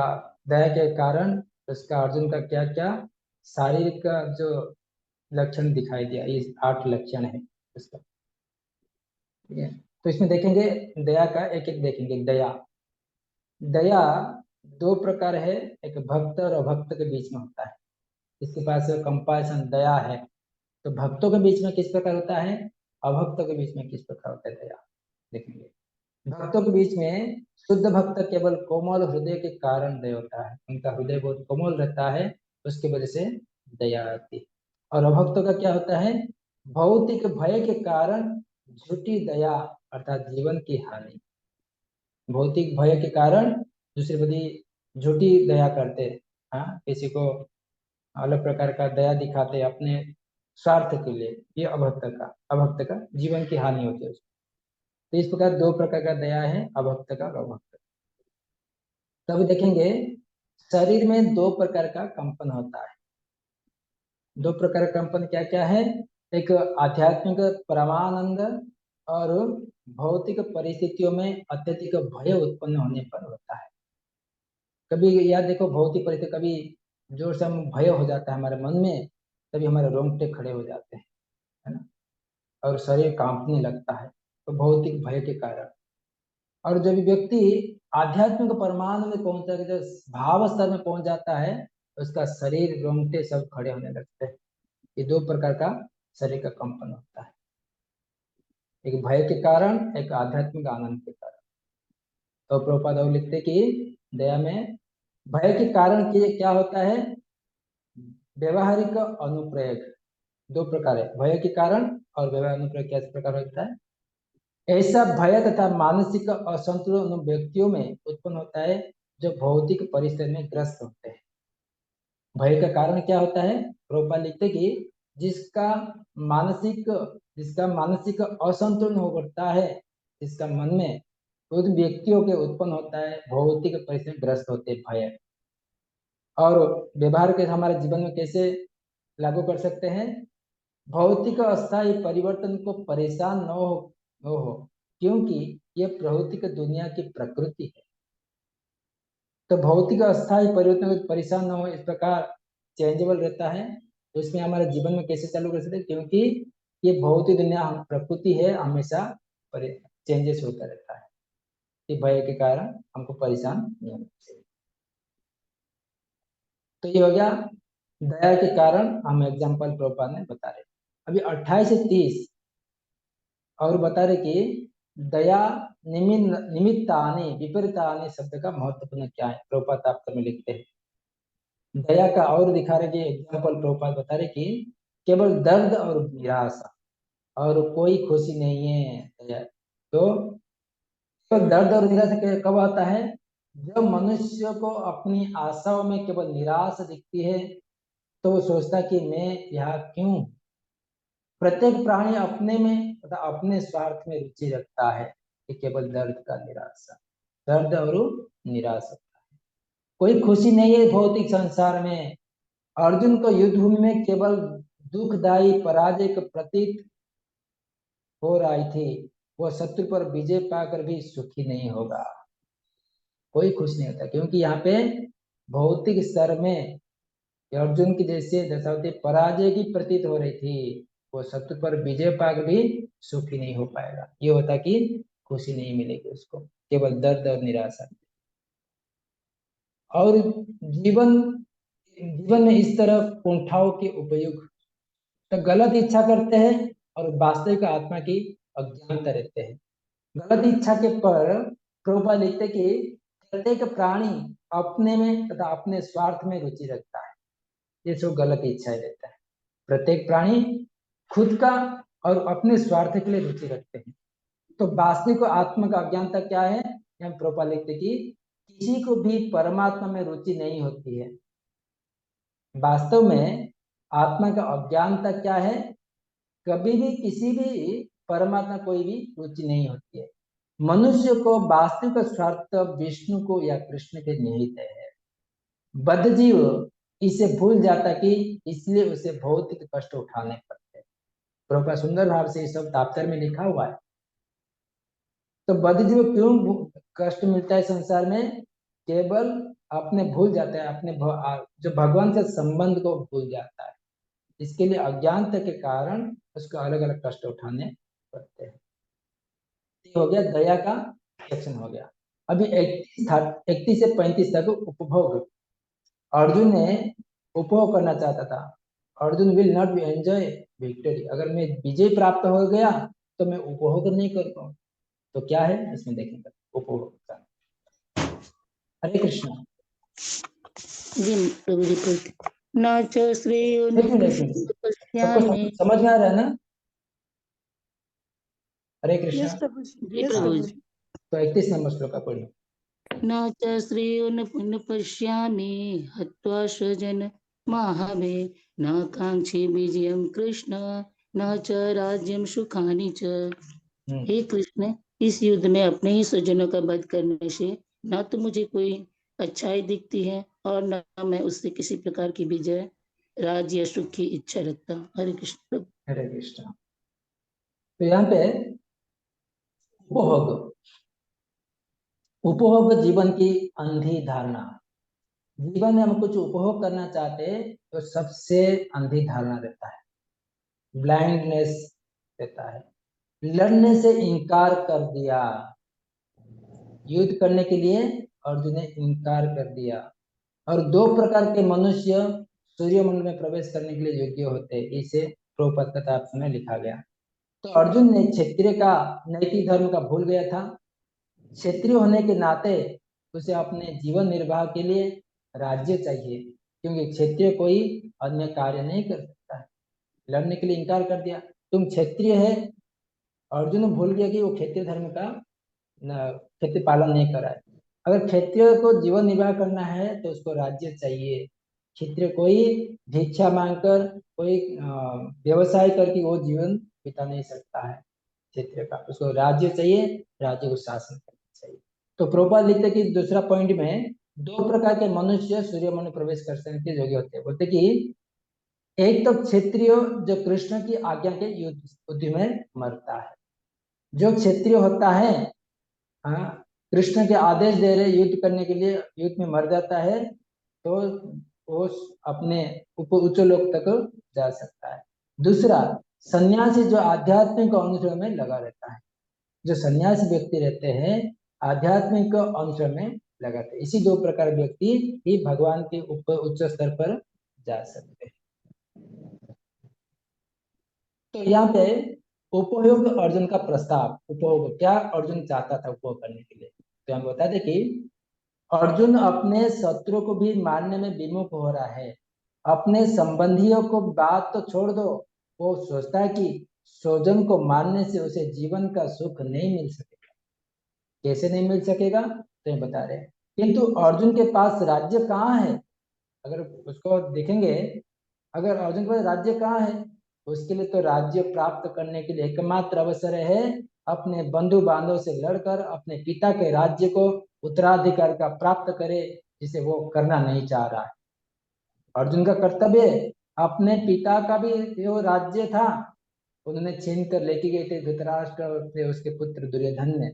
दया के कारण उसका अर्जुन का क्या क्या शारीरिक का जो लक्षण दिखाई दिया, ये 8 लक्षण है उसका। ठीक है, तो इसमें देखेंगे दया का एक एक देखेंगे। दया दया 2 प्रकार है, एक भक्त और अभक्त के बीच में होता है। इसके पास कंपैशन दया है, तो भक्तों के बीच में किस प्रकार होता है, अभक्तों के बीच में किस प्रकार होता है दया, देखेंगे। भक्तों के बीच में शुद्ध भक्त केवल कोमल हृदय के कारण दया होता है, उनका हृदय बहुत कोमल रहता है, उसकी वजह से दया आती है। और अभक्तों का क्या होता है, भौतिक भय के कारण झूठी दया अर्थात जीवन की हानि। भौतिक भय के कारण दूसरे प्रति झूठी दया करते, हाँ, किसी को अलग प्रकार का दया दिखाते अपने स्वार्थ के लिए, ये अभक्त का जीवन की हानि होती है। तो इस प्रकार 2 प्रकार का दया है, अभक्त का और अभक्त। तब देखेंगे शरीर में 2 प्रकार का कंपन होता है। 2 प्रकार का कंपन क्या क्या है, एक आध्यात्मिक परमानंद और भौतिक परिस्थितियों में अत्यधिक भय उत्पन्न होने पर होता है। कभी याद देखो, भौतिक परिस्थिति कभी जोर से हम भय हो जाता है हमारे मन में, तभी हमारे रोंगटे खड़े हो जाते हैं, है ना, और शरीर कांपने लगता है, तो भौतिक भय के कारण। और जब व्यक्ति आध्यात्मिक परमाणु में पहुंच जाकर जब भाव स्तर में पहुंच जाता है, उसका शरीर रोंगटे सब खड़े होने लगते हैं। ये 2 प्रकार का शरीर का कंपन होता है, एक भय के कारण, एक आध्यात्मिक आनंद के कारण। तो प्रभुपाद और लिखते कि दया में भय के कारण के क्या होता है, व्यवहारिक अनुप्रयोग 2 प्रकार है, भय के कारण और व्यवहारिक अनुप्रयोग कैसे प्रकार होता है। ऐसा भय तथा मानसिक असंतुलन उन व्यक्तियों में उत्पन्न होता है जो भौतिक परिस्थिति में ग्रस्त होते हैं। भय का कारण क्या होता है, प्रभुपाद लिखते कि जिसका मानसिक असंतुलन हो बढ़ता है, जिसका मन में उन व्यक्तियों के उत्पन्न होता है भौतिक परिस्थिति में ग्रस्त होते हैं भय। और व्यवहार के हमारे जीवन में कैसे लागू कर सकते हैं, भौतिक अस्थायी परिवर्तन को परेशान न हो, क्योंकि ये भौतिक दुनिया की प्रकृति है। तो भौतिक अस्थायी परिवर्तन को परेशान न हो, इस प्रकार चेंजेबल रहता है, तो इसमें हमारे जीवन में कैसे चालू कर सकते हैं, क्योंकि ये भौतिक दुनिया प्रकृति है, हमेशा चेंजेस होता रहता है। ये भय के कारण हमको परेशान नहीं होना चाहिए। तो ये हो गया दया के कारण, हम एग्जाम्पल प्रभुपाद ने बता रहे। अभी 28 से 30 और बता रहे कि दया निमित्तानि विपरीतानि शब्द का महत्वपूर्ण क्या है। प्रभुपाद तात्पर्य में लिखते हैं दया का, और दिखा रहे कि एग्जाम्पल प्रभुपाद बता रहे कि केवल दर्द और निराशा और कोई खुशी नहीं है दया। तो केवल दर्द और निराशा कब आता है? जब मनुष्य को अपनी आशाओं में केवल निराशा दिखती है तो वो सोचता कि मैं यहाँ क्यों। प्रत्येक प्राणी अपने में तथा अपने स्वार्थ में रुचि रखता है। ये केवल दर्द का निराशा, दर्द और निराशा, कोई खुशी नहीं है भौतिक संसार में। अर्जुन को युद्ध भूमि में केवल दुखदायी पराजय का प्रतीत हो रही थी। वो शत्रु पर विजय पाकर भी सुखी नहीं होगा, कोई खुश नहीं होता, क्योंकि यहाँ पे भौतिक स्तर में अर्जुन की जैसे दशा होती पराजय की प्रतीत हो रही थी। वो शत्रु पर विजय पाकर भी सुखी नहीं हो पाएगा, ये होता कि खुशी नहीं मिलेगी उसको, केवल दर्द और निराशा। और जीवन में इस तरह कुंठाओं के उपयोग तो गलत इच्छा करते हैं और वास्तविक आत्मा की अज्ञानता रहते हैं। गलत इच्छा के पर प्रभुपाद लिखते कि प्रत्येक प्राणी अपने में तथा अपने स्वार्थ में रुचि रखता है, ये सब गलत इच्छाएं रहता है। प्रत्येक प्राणी खुद का और अपने स्वार्थ के लिए रुचि रखते हैं। तो वास्तविक आत्मा का अज्ञानता क्या है? हम प्रभुपाद लिखते कि किसी को भी परमात्मा में रुचि नहीं होती है। वास्तव में आत्मा का अज्ञानता क्या है? कभी भी किसी भी परमात्मा कोई भी रुचि नहीं होती है। मनुष्य को वास्तविक स्वार्थ विष्णु को या कृष्ण के निहित है। बद्ध जीव इसे भूल जाता कि इसलिए उसे भौतिक कष्ट उठाने पड़ते हैं। प्रभुपाद सुंदर भाव से ये सब तात्पर्य में लिखा हुआ है। तो बद्ध जीव क्यों कष्ट मिलता है संसार में? केवल अपने भूल जाता है, अपने जो भगवान से संबंध को भूल जाता है। इसके लिए अज्ञानता के कारण उसको अलग अलग कष्ट उठाने पड़ते हैं। हो गया दया का सेक्शन हो गया। अभी 31 से 35 तक उपभोग। अर्जुन ने उपभोग करना चाहता था। Arjun will not be enjoy victory. अगर मैं विजय प्राप्त हो गया तो मैं उपभोग नहीं कर पाऊँ। तो क्या है इसमें देखेंगे उपभोग का। हरे कृष्ण। जी प्रभु जी बोलते न च श्रेयो न सबको पश्यामि। समझ में आ रहा है ना? हरे कृष्ण। यस प्रभु जी, जी यस प्रभु प्रभु जी। जी। तो 31 नंबर श्लोक का पढ़िए। न च श्रेयो न पश्यामि हत्वा स्वजन महावे न कांक्षे विजयम कृष्ण न च राज्यम सुखानि च। हे कृष्ण, इस युद्ध में अपने ही स्वजनों का वध करने से न तो मुझे कोई अच्छाई दिखती है और न मैं उससे किसी प्रकार की विजय, राज्य या सुख की इच्छा रखता हूँ। हरे कृष्ण। हरे कृष्ण। तो यहाँ पे उपभोग, उपभोग जीवन की अंधी धारणा। जीवन में हम कुछ उपभोग करना चाहते तो सबसे अंधी धारणा रहता है, ब्लाइंडनेस रहता है। लड़ने से इनकार कर दिया, युद्ध करने के लिए अर्जुन ने इनकार कर दिया। और 2 प्रकार के मनुष्य सूर्यमंडल में प्रवेश करने के लिए योग्य होते हैं, इसे प्रभुपाद कथाप्स में लिखा गया। तो अर्जुन ने क्षत्रिय का नैतिक धर्म का भूल गया था। क्षत्रिय होने के नाते उसे अपने जीवन निर्वाह के लिए राज्य चाहिए, क्योंकि क्षत्रिय कोई अन्य कार्य नहीं कर सकता है। लड़ने के लिए इनकार कर दिया। तुम क्षत्रिय है, अर्जुन भूल गया कि वो क्षत्रिय धर्म का क्षत्रिय पालन नहीं करा है। अगर क्षत्रिय को जीवन निर्वाह करना है तो उसको राज्य चाहिए। क्षत्रिय कोई भिक्षा मांगकर, कोई व्यवसाय करके वो जीवन बिता नहीं सकता है। क्षेत्र का उसको राज्य चाहिए, राज्य को शासन करना चाहिए। तो प्रभुपाद लिखते कि दूसरा पॉइंट में 2 प्रकार के मनुष्य सूर्यमंडल में प्रवेश कर सकने के योग्य होते हैं। बोलते कि एक तो क्षत्रिय जो कृष्ण की आज्ञा के युद्ध में मरता है। जो क्षत्रिय होता है, हाँ, कृष्ण के आदेश दे रहे युद्ध करने के लिए, युद्ध में मर जाता है तो वो अपने उच्च लोक तक जा सकता है। दूसरा, सन्यासी जो आध्यात्मिक अनुसरण में लगा रहता है। जो सन्यासी व्यक्ति रहते हैं आध्यात्मिक अनुसरण में लगाते हैं। इसी 2 प्रकार व्यक्ति ही भगवान के ऊपर उच्च स्तर पर जा सकते हैं। तो यहाँ पे उपयोग अर्जुन का प्रस्ताव, उपयोग क्या अर्जुन चाहता था उपयोग करने के लिए, तो हम बताते कि अर्जुन अपने शत्रु को भी मारने में विमुख हो रहा है। अपने संबंधियों को बात तो छोड़ दो, वो सोचता है कि स्वजन को मारने से उसे जीवन का सुख नहीं मिल सकेगा। कैसे नहीं मिल सकेगा, तो ये बता रहे हैं। किंतु अर्जुन के पास राज्य कहाँ है, अगर उसको देखेंगे, अगर अर्जुन के पास राज्य कहाँ है, उसके लिए तो राज्य प्राप्त करने के लिए एकमात्र अवसर है अपने बंधु बांधव से लड़कर अपने पिता के राज्य को उत्तराधिकार का प्राप्त करे, जिसे वो करना नहीं चाह रहा है। अर्जुन का कर्तव्य अपने पिता का भी जो राज्य था उन्होंने छीन कर लेके गए थे धृतराष्ट्र और उसके पुत्र दुर्योधन ने,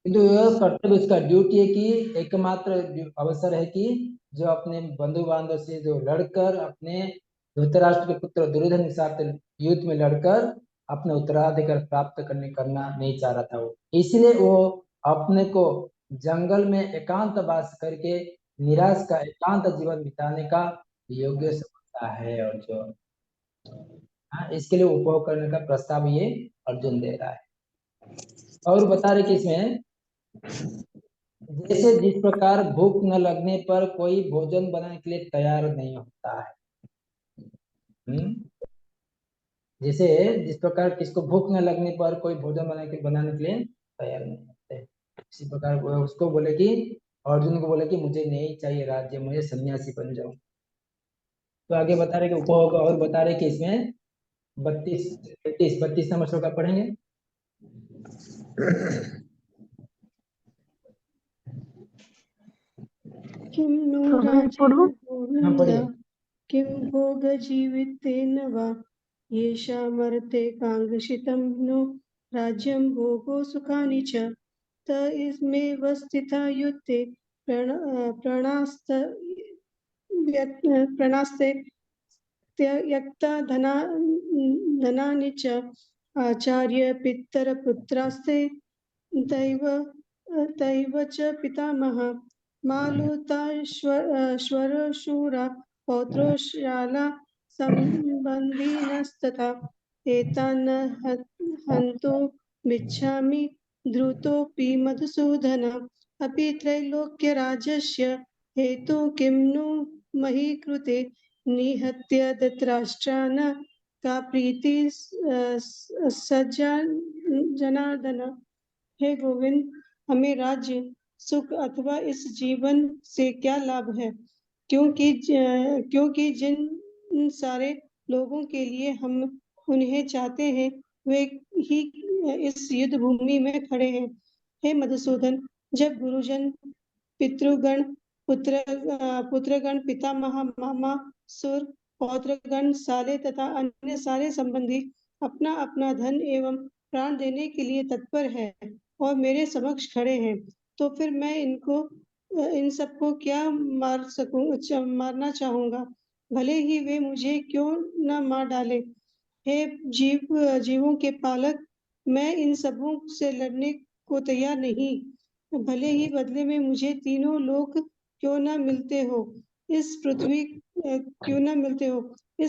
किंतु यह कर्तव्य उसका ड्यूटी है कि एकमात्र अवसर है कि जो अपने बंधु बांधव से जो लड़कर अपने धृतराष्ट्र के पुत्र दुर्योधन के साथ युद्ध में लड़कर अपने उत्तराधिकार प्राप्त करना नहीं चाह रहा था वो, इसलिए वो अपने को जंगल में एकांत वास करके निराश का एकांत जीवन बिताने का योग्य समझता है। और जो इसके लिए उपभोग करने का प्रस्ताव ये अर्जुन दे रहा है। और बता रहे कि इसमें जैसे जिस प्रकार भूख न लगने पर कोई भोजन बनाने के लिए तैयार नहीं होता है, जैसे जिस प्रकार किसको भूख न लगने पर कोई भोजन बनाने के लिए तैयार नहीं होते, इसी प्रकार उसको बोले कि अर्जुन को बोले कि मुझे नहीं चाहिए राज्य, मुझे सन्यासी बन जाओ। तो आगे बता रहे कि उपभोग, और बता रहे कि इसमें 32 नंबर श्लोक पढ़ेंगे। किं नो पढ़ो। राजेन किं भोगजीवितेन वा येषामर्थे काङ्क्षितं नो राज्यं भोगो सुखानि च त इसमेव स्थिता युद्धे प्रणास्ते त्यक्ता धनानि च आचार्य पितरपुत्रास्ते तैव च पितामह मालुताश्वरशूरा पौत्रोशाला सम्बन्धिनस्तथा एतान् हन्तुमिच्छामि द्रुतोऽपि मधुसूदन अपि त्रैलोक्यराज्यस्य हेतु किं नु मही कृते निहत्य धृतराष्ट्रान् का प्रीति जनार्दन। हे गोविंद, हमें राज्य सुख अथवा इस जीवन से क्या लाभ है, क्योंकि जिन सारे लोगों के लिए हम उन्हें चाहते हैं वे ही इस युद्ध भूमि में खड़े हैं। हे मधुसूदन, जब गुरुजन, पितृगण, पुत्रगण, पितामह, मामा, सुर, पौत्रगण, साले तथा अन्य सारे संबंधी अपना अपना धन एवं प्राण देने के लिए तत्पर है और मेरे समक्ष खड़े हैं, तो फिर मैं इन सबको क्या मारना चाहूंगा, भले ही वे मुझे क्यों न मार डाले। हे जीवों के पालक, मैं इन सबों से लड़ने को तैयार नहीं, भले ही बदले में मुझे तीनों लोक क्यों न मिलते हो, इस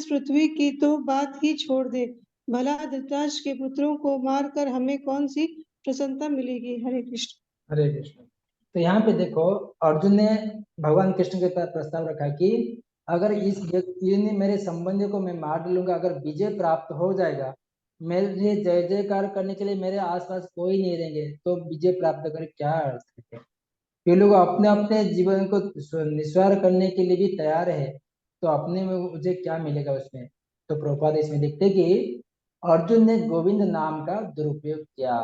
पृथ्वी की तो बात ही छोड़ दे, भला धृतराष्ट्र के पुत्रों को मारकर हमें कौन सी प्रसन्नता मिलेगी। हरे कृष्ण। हरे कृष्ण। तो यहाँ पे देखो अर्जुन ने भगवान कृष्ण के पास प्रस्ताव रखा कि अगर इस व्यक्ति ने मेरे संबंधी को मैं मार डालूंगा, अगर विजय प्राप्त हो जाएगा, मेरे जय जयकार करने के लिए मेरे आसपास कोई नहीं रहेंगे, तो विजय प्राप्त कर क्या अर्थ है। ये लोग अपने अपने जीवन को निस्वार करने के लिए भी तैयार है, तो अपने में मुझे क्या मिलेगा उसमें। तो प्रभुपाद इसमें लिखते कि अर्जुन ने गोविंद नाम का दुरुपयोग किया।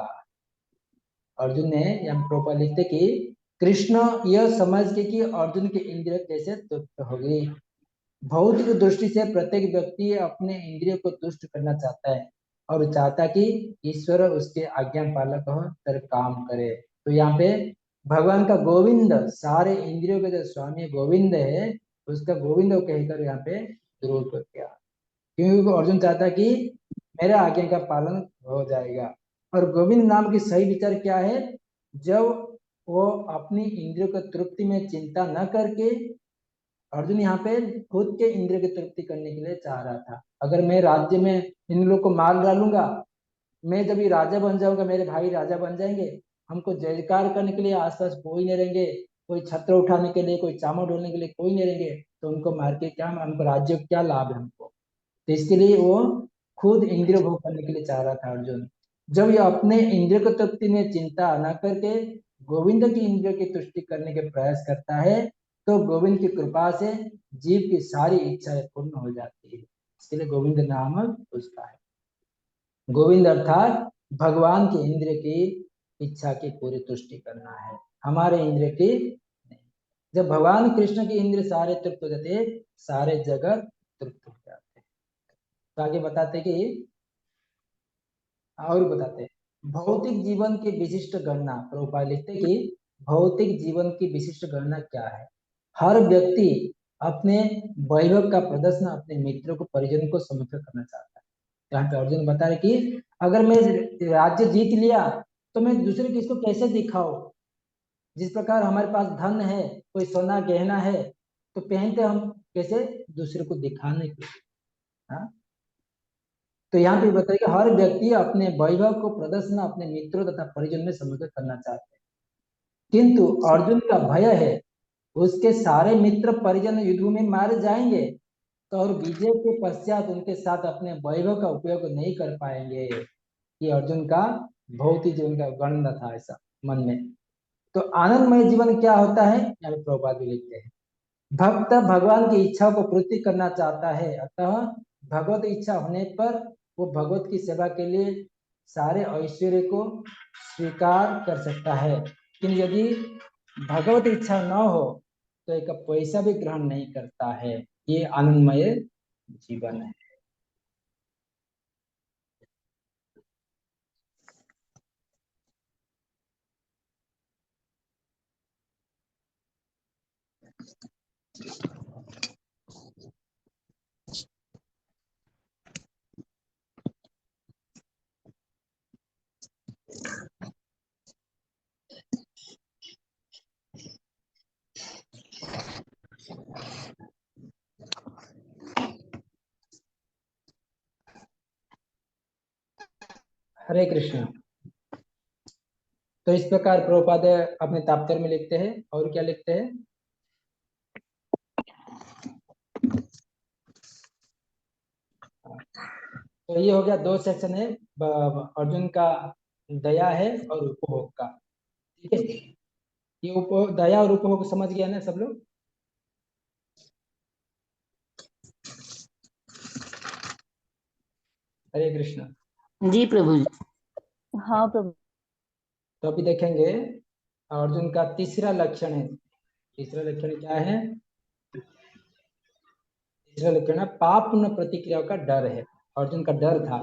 अर्जुन ने यहाँ प्रभुपाद लिखते कि कृष्ण यह समझ के कि अर्जुन के इंद्रिय कैसे तुष्ट हो गई। भौतिक दृष्टि से प्रत्येक व्यक्ति अपने इंद्रियों को तुष्ट करना चाहता है और चाहता कि ईश्वर उसके आज्ञा पालक हो तर काम करे। तो यहाँ पे भगवान का गोविंद, सारे इंद्रियों के जो स्वामी गोविंद है, उसका गोविंद कहकर यहाँ पे दुरुपयोग किया, क्योंकि अर्जुन चाहता कि मेरे आज्ञा का पालन हो जाएगा। और गोविंद नाम की सही विचार क्या है, जब वो अपनी इंद्रियों की तृप्ति में चिंता न करके, अर्जुन यहाँ पे खुद के इंद्रियों की तृप्ति करने के लिए चाह रहा था, अगर मैं राज्य में इन लोग को मार डालूंगा, मैं जब ये राजा बन जाऊंगा, मेरे भाई राजा बन जाएंगे, हमको जयकार करने के लिए आसपास कोई नहीं रहेंगे, कोई छत्र उठाने के लिए, कोई चामर ढोलने के लिए कोई नहीं रहेंगे, तो उनको मार के क्या, हमको राज्य क्या लाभ है हमको। तो इसके लिए वो खुद इंद्रिय भोग करने के लिए चाह रहा था अर्जुन। जब ये अपने इंद्रिय को तृप्ति में चिंता न करके गोविंद की इंद्रिय की तुष्टि करने के प्रयास करता है, तो गोविंद की कृपा से जीव की सारी इच्छाएं पूर्ण हो जाती है। इसके लिए गोविंद नाम उसका है। गोविंद अर्थात भगवान के इंद्रिय की इच्छा की पूरी तुष्टि करना है, हमारे इंद्रिय की नहीं। जब भगवान कृष्ण के इंद्रिय सारे तृप्त हो जाते, सारे जगत तृप्त हो जाते। तो आगे बताते कि, और बताते भौतिक जीवन की विशिष्ट गणना। प्रभुपाद लिखते कि भौतिक जीवन की विशिष्ट गणना क्या है। हर व्यक्ति अपने वैभव का प्रदर्शन अपने मित्रों को, परिजनों को समर्पित करना चाहता है। यहाँ पे अर्जुन बता रहे कि अगर मैं राज्य जीत लिया तो मैं दूसरे किसको कैसे दिखाऊं। जिस प्रकार हमारे पास धन है, कोई सोना गहना है, तो पहनते हम कैसे, दूसरे को दिखाने के लिए। हाँ? तो यहाँ पे बताइए कि हर व्यक्ति अपने वैभव को प्रदर्शन अपने मित्रों तथा परिजन में समर्पित करना चाहते हैं, किंतु अर्जुन का भय है उसके सारे मित्र परिजन युद्ध में मारे जाएंगे, तो और विजय के पश्चात उनके साथ अपने वैभव का उपयोग नहीं कर पाएंगे। ये अर्जुन का भौतिक जीवन का गणना था ऐसा मन में। तो आनंदमय जीवन क्या होता है, यहाँ पे प्रभुपाद भी लिखते हैं, भक्त भगवान की इच्छा को पूर्ति करना चाहता है, अतः भगवत इच्छा होने पर वो भगवत की सेवा के लिए सारे ऐश्वर्य को स्वीकार कर सकता है, लेकिन यदि भगवत इच्छा न हो तो एक पैसा भी ग्रहण नहीं करता है। ये आनंदमय जीवन है। हरे कृष्ण। तो इस प्रकार प्रभुपाद अपने तात्पर्य में लिखते हैं, और क्या लिखते हैं, तो ये हो गया, दो सेक्शन है अर्जुन का, दया है और उपभोग का। ठीक है, ये दया और उपभोग समझ गया ना सब लोग। हरे कृष्ण। जी प्रभु जी। हाँ प्रभु। तो अभी देखेंगे अर्जुन का तीसरा लक्षण है। तीसरा लक्षण क्या है, तीसरा लक्षण है पाप न प्रतिक्रियाओं का डर है। अर्जुन का डर था,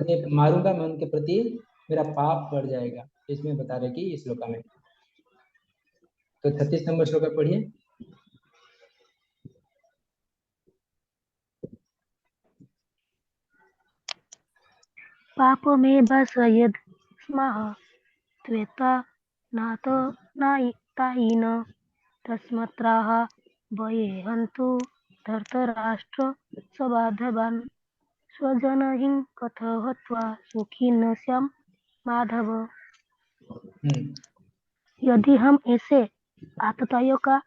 मैं मारूंगा, मैं उनके प्रति मेरा पाप बढ़ जाएगा। इसमें बता रहे कि इस श्लोका में, तो 36 नंबर श्लोका पढ़िए। पापमेव संयद स्मः त्वेता नातो नायिन तस्मत्राह भये हन्तु धर्तराष्ट्र सबाधवान् स्वजनहिं कथ हत्वा सुखी न स्याम माधव। यदि हम ऐसे आतताइयों का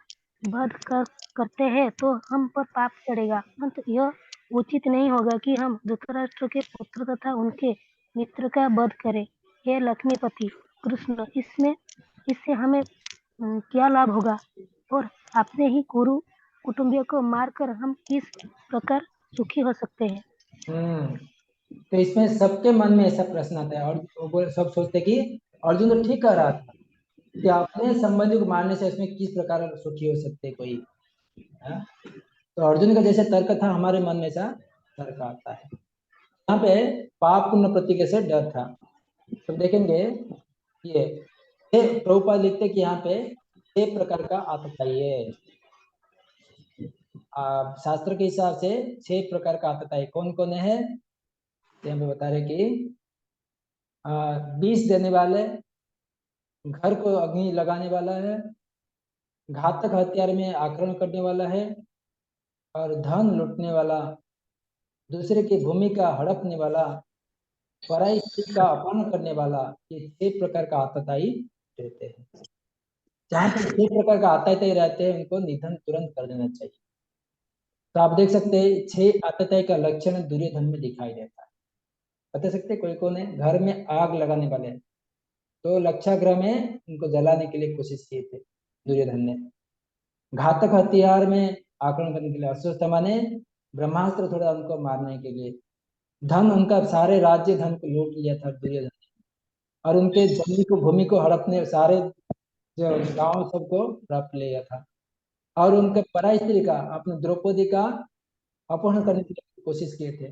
वध करते हैं तो हम पर पाप चढ़ेगा, परंतु यह उचित नहीं होगा कि हम धृतराष्ट्र के पुत्र तथा उनके मित्र का वध करें। हे लक्ष्मीपति कृष्ण, इससे हमें क्या लाभ होगा, और अपने ही कुटुंबियों को मारकर हम किस प्रकार सुखी हो सकते हैं। तो इसमें सबके मन में ऐसा प्रश्न आता है, और वो सब सोचते कि अर्जुन तो ठीक कह रहा था कि अपने संबंधी को मारने से इसमें किस प्रकार सुखी हो सकते कोई। तो अर्जुन का जैसे तर्क था, हमारे मन में ऐसा तर्क आता है। यहाँ पे पाप पुण्य प्रतिक्रिया से डर था। तो देखेंगे ये प्रभुपाद लिखते कि यहाँ पे 6 प्रकार का आतताई शास्त्र के हिसाब से 6 प्रकार का आतताई कौन कौन है। यहाँ पे बता रहे कि विष देने वाले, घर को अग्नि लगाने वाला है, घातक हथियार में आक्रमण करने वाला है, और धन लूटने वाला, दूसरे की भूमि का हड़पने वाला, पराई स्त्री का अपमान करने वाला, ये 6 प्रकार का आतताई रहते हैं। जहाँ पर 6 प्रकार का आतताई रहते हैं उनको निधन तुरंत कर देना चाहिए। तो आप देख सकते हैं 6 आतताई का लक्षण दुर्योधन में दिखाई देता है। बता सकते कोई कौन है? घर में आग लगाने वाले, तो लक्षागृह में उनको जलाने के लिए कोशिश किए थे दुर्योधन ने। घातक हथियार में आक्रमण करने के लिए अश्वत्थामा ने ब्रह्मास्त्र थोड़ा उनको मारने के लिए। धन, उनका सारे राज्य धन को लूट लिया था दुर्योधन ने, और उनके जमीन को, भूमि को हड़पने, सारे जो गांव सबको हड़प लिया था। और उनके पराई स्त्री का, अपने द्रौपदी का अपहरण करने की कोशिश किए थे।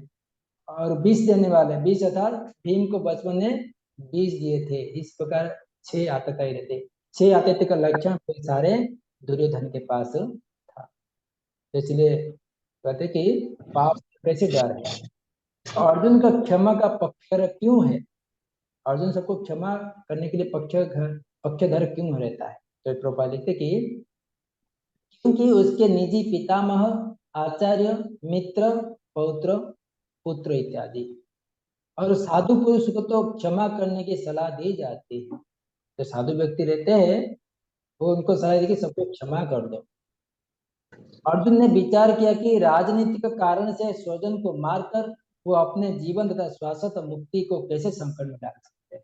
और विष देने वाले, विष अर्थात भीम को बचपन में विष दिए थे। इस प्रकार 6 आतताई रहते। 6 आतताई का लक्षण सारे दुर्योधन के पास था। इसलिए कहते कि पाप कैसे डर है। अर्जुन का क्षमा का पक्षधर क्यों है? अर्जुन सबको क्षमा करने के लिए पक्षधर क्यों रहता है? तो प्रभुपाद लिखते कि क्योंकि उसके निजी पितामह, आचार्य, मित्र, पौत्र, पुत्र इत्यादि और साधु पुरुष को तो क्षमा करने की सलाह दी जाती है। जो साधु व्यक्ति रहते हैं वो उनको सलाह दी कि सबको क्षमा कर दो। अर्जुन ने विचार किया कि राजनीतिक कारण से स्वजन को मारकर वो अपने जीवन तथा शाश्वत मुक्ति को कैसे संकट में डाल सकते हैं।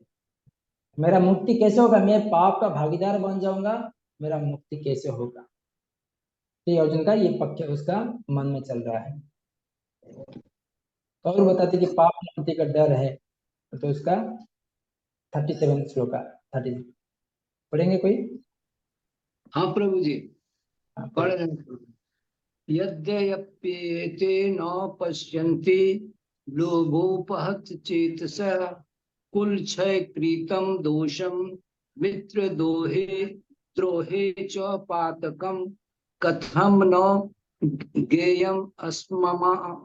मेरा मुक्ति कैसे होगा? मैं पाप का भागीदार बन जाऊंगा, मेरा मुक्ति कैसे होगा? ये अर्जुन का ये पक्ष उसका मन में चल रहा है। और बताते कि पाप मुक्ति का डर है, तो उसका 37 श्लोक 30 पढ़ेंगे कोई? हाँ प्रभु जी, हाँ, पढ़ रहे हैं। यद्यप्येते न पश्यन्ति लोभोपहत चेतसः कुल क्षय कृतं दोषं मित्र द्रोहे च पातकं कथम न ज्ञेयम्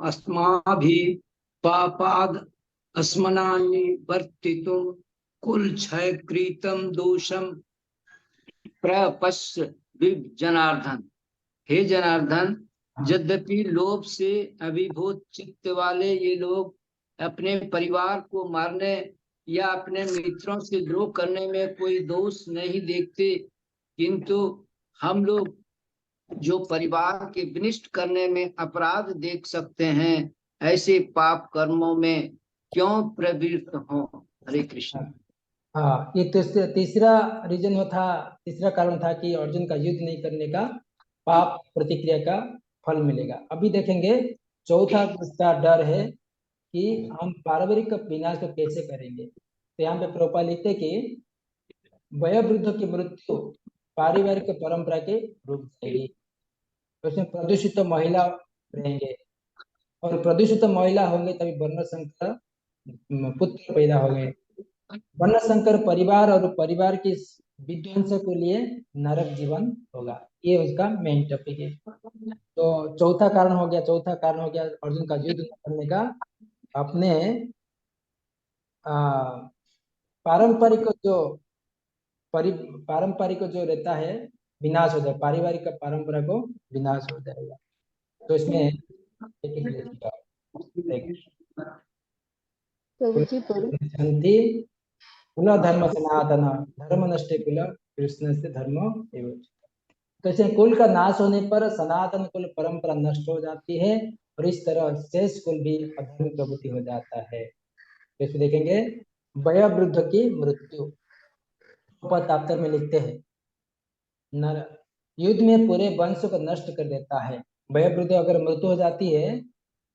अस्माभिः पापाद् अस्मनानि वर्तितुं कुल क्षय कृतं दोषं प्रपश्य जनार्दन। हे जनार्दन, यद्यपि लोभ से अभिभूत चित्त वाले ये लोग अपने परिवार को मारने या अपने मित्रों से द्रोह करने में कोई दोष नहीं देखते, किंतु हम लोग जो परिवार के विनिष्ट करने में अपराध देख सकते हैं, ऐसे पाप कर्मों में क्यों प्रवृत्त हो? हरे कृष्ण। हाँ, ये तो तीसरा रीजन था, तीसरा कारण था कि अर्जुन का युद्ध नहीं करने का पाप प्रतिक्रिया का फल मिलेगा। अभी देखेंगे चौथा उसका डर है कि हम पारिवारिक विनाश को कैसे करेंगे। तो यहाँ पे प्रभुपाद लिखते कि वयोवृद्ध की मृत्यु पारिवारिक परंपरा के रूप जाएगी। उसमें प्रदूषित महिला रहेंगे, और प्रदूषित महिला होंगे तभी वर्ण संकर पुत्र पैदा होंगे। वर्ण संकर परिवार और परिवार के विध्वंस के लिए नरक जीवन होगा। ये उसका मेन टॉपिक है। तो चौथा कारण हो गया अर्जुन का युद्ध करने का। अपने पारंपरिक जो रहता है विनाश हो जाए, पारिवारिक परंपरा को विनाश हो जाएगा। तो इसमें शांति कुल धर्म सनातन धर्म नष्टे कुल कृष्ण से धर्म एवं। तो इसे कुल का नाश होने पर सनातन कुल परंपरा नष्ट हो जाती है, और इस तरह शेष कुल भी अधर्म प्रवृत्ति हो जाता है। तो इसमें देखेंगे वयोवृद्ध की मृत्यु तात्पर्य में लिखते हैं नर युद्ध में पूरे वंश को नष्ट कर देता है। वयोवृद्ध अगर मृत्यु हो जाती है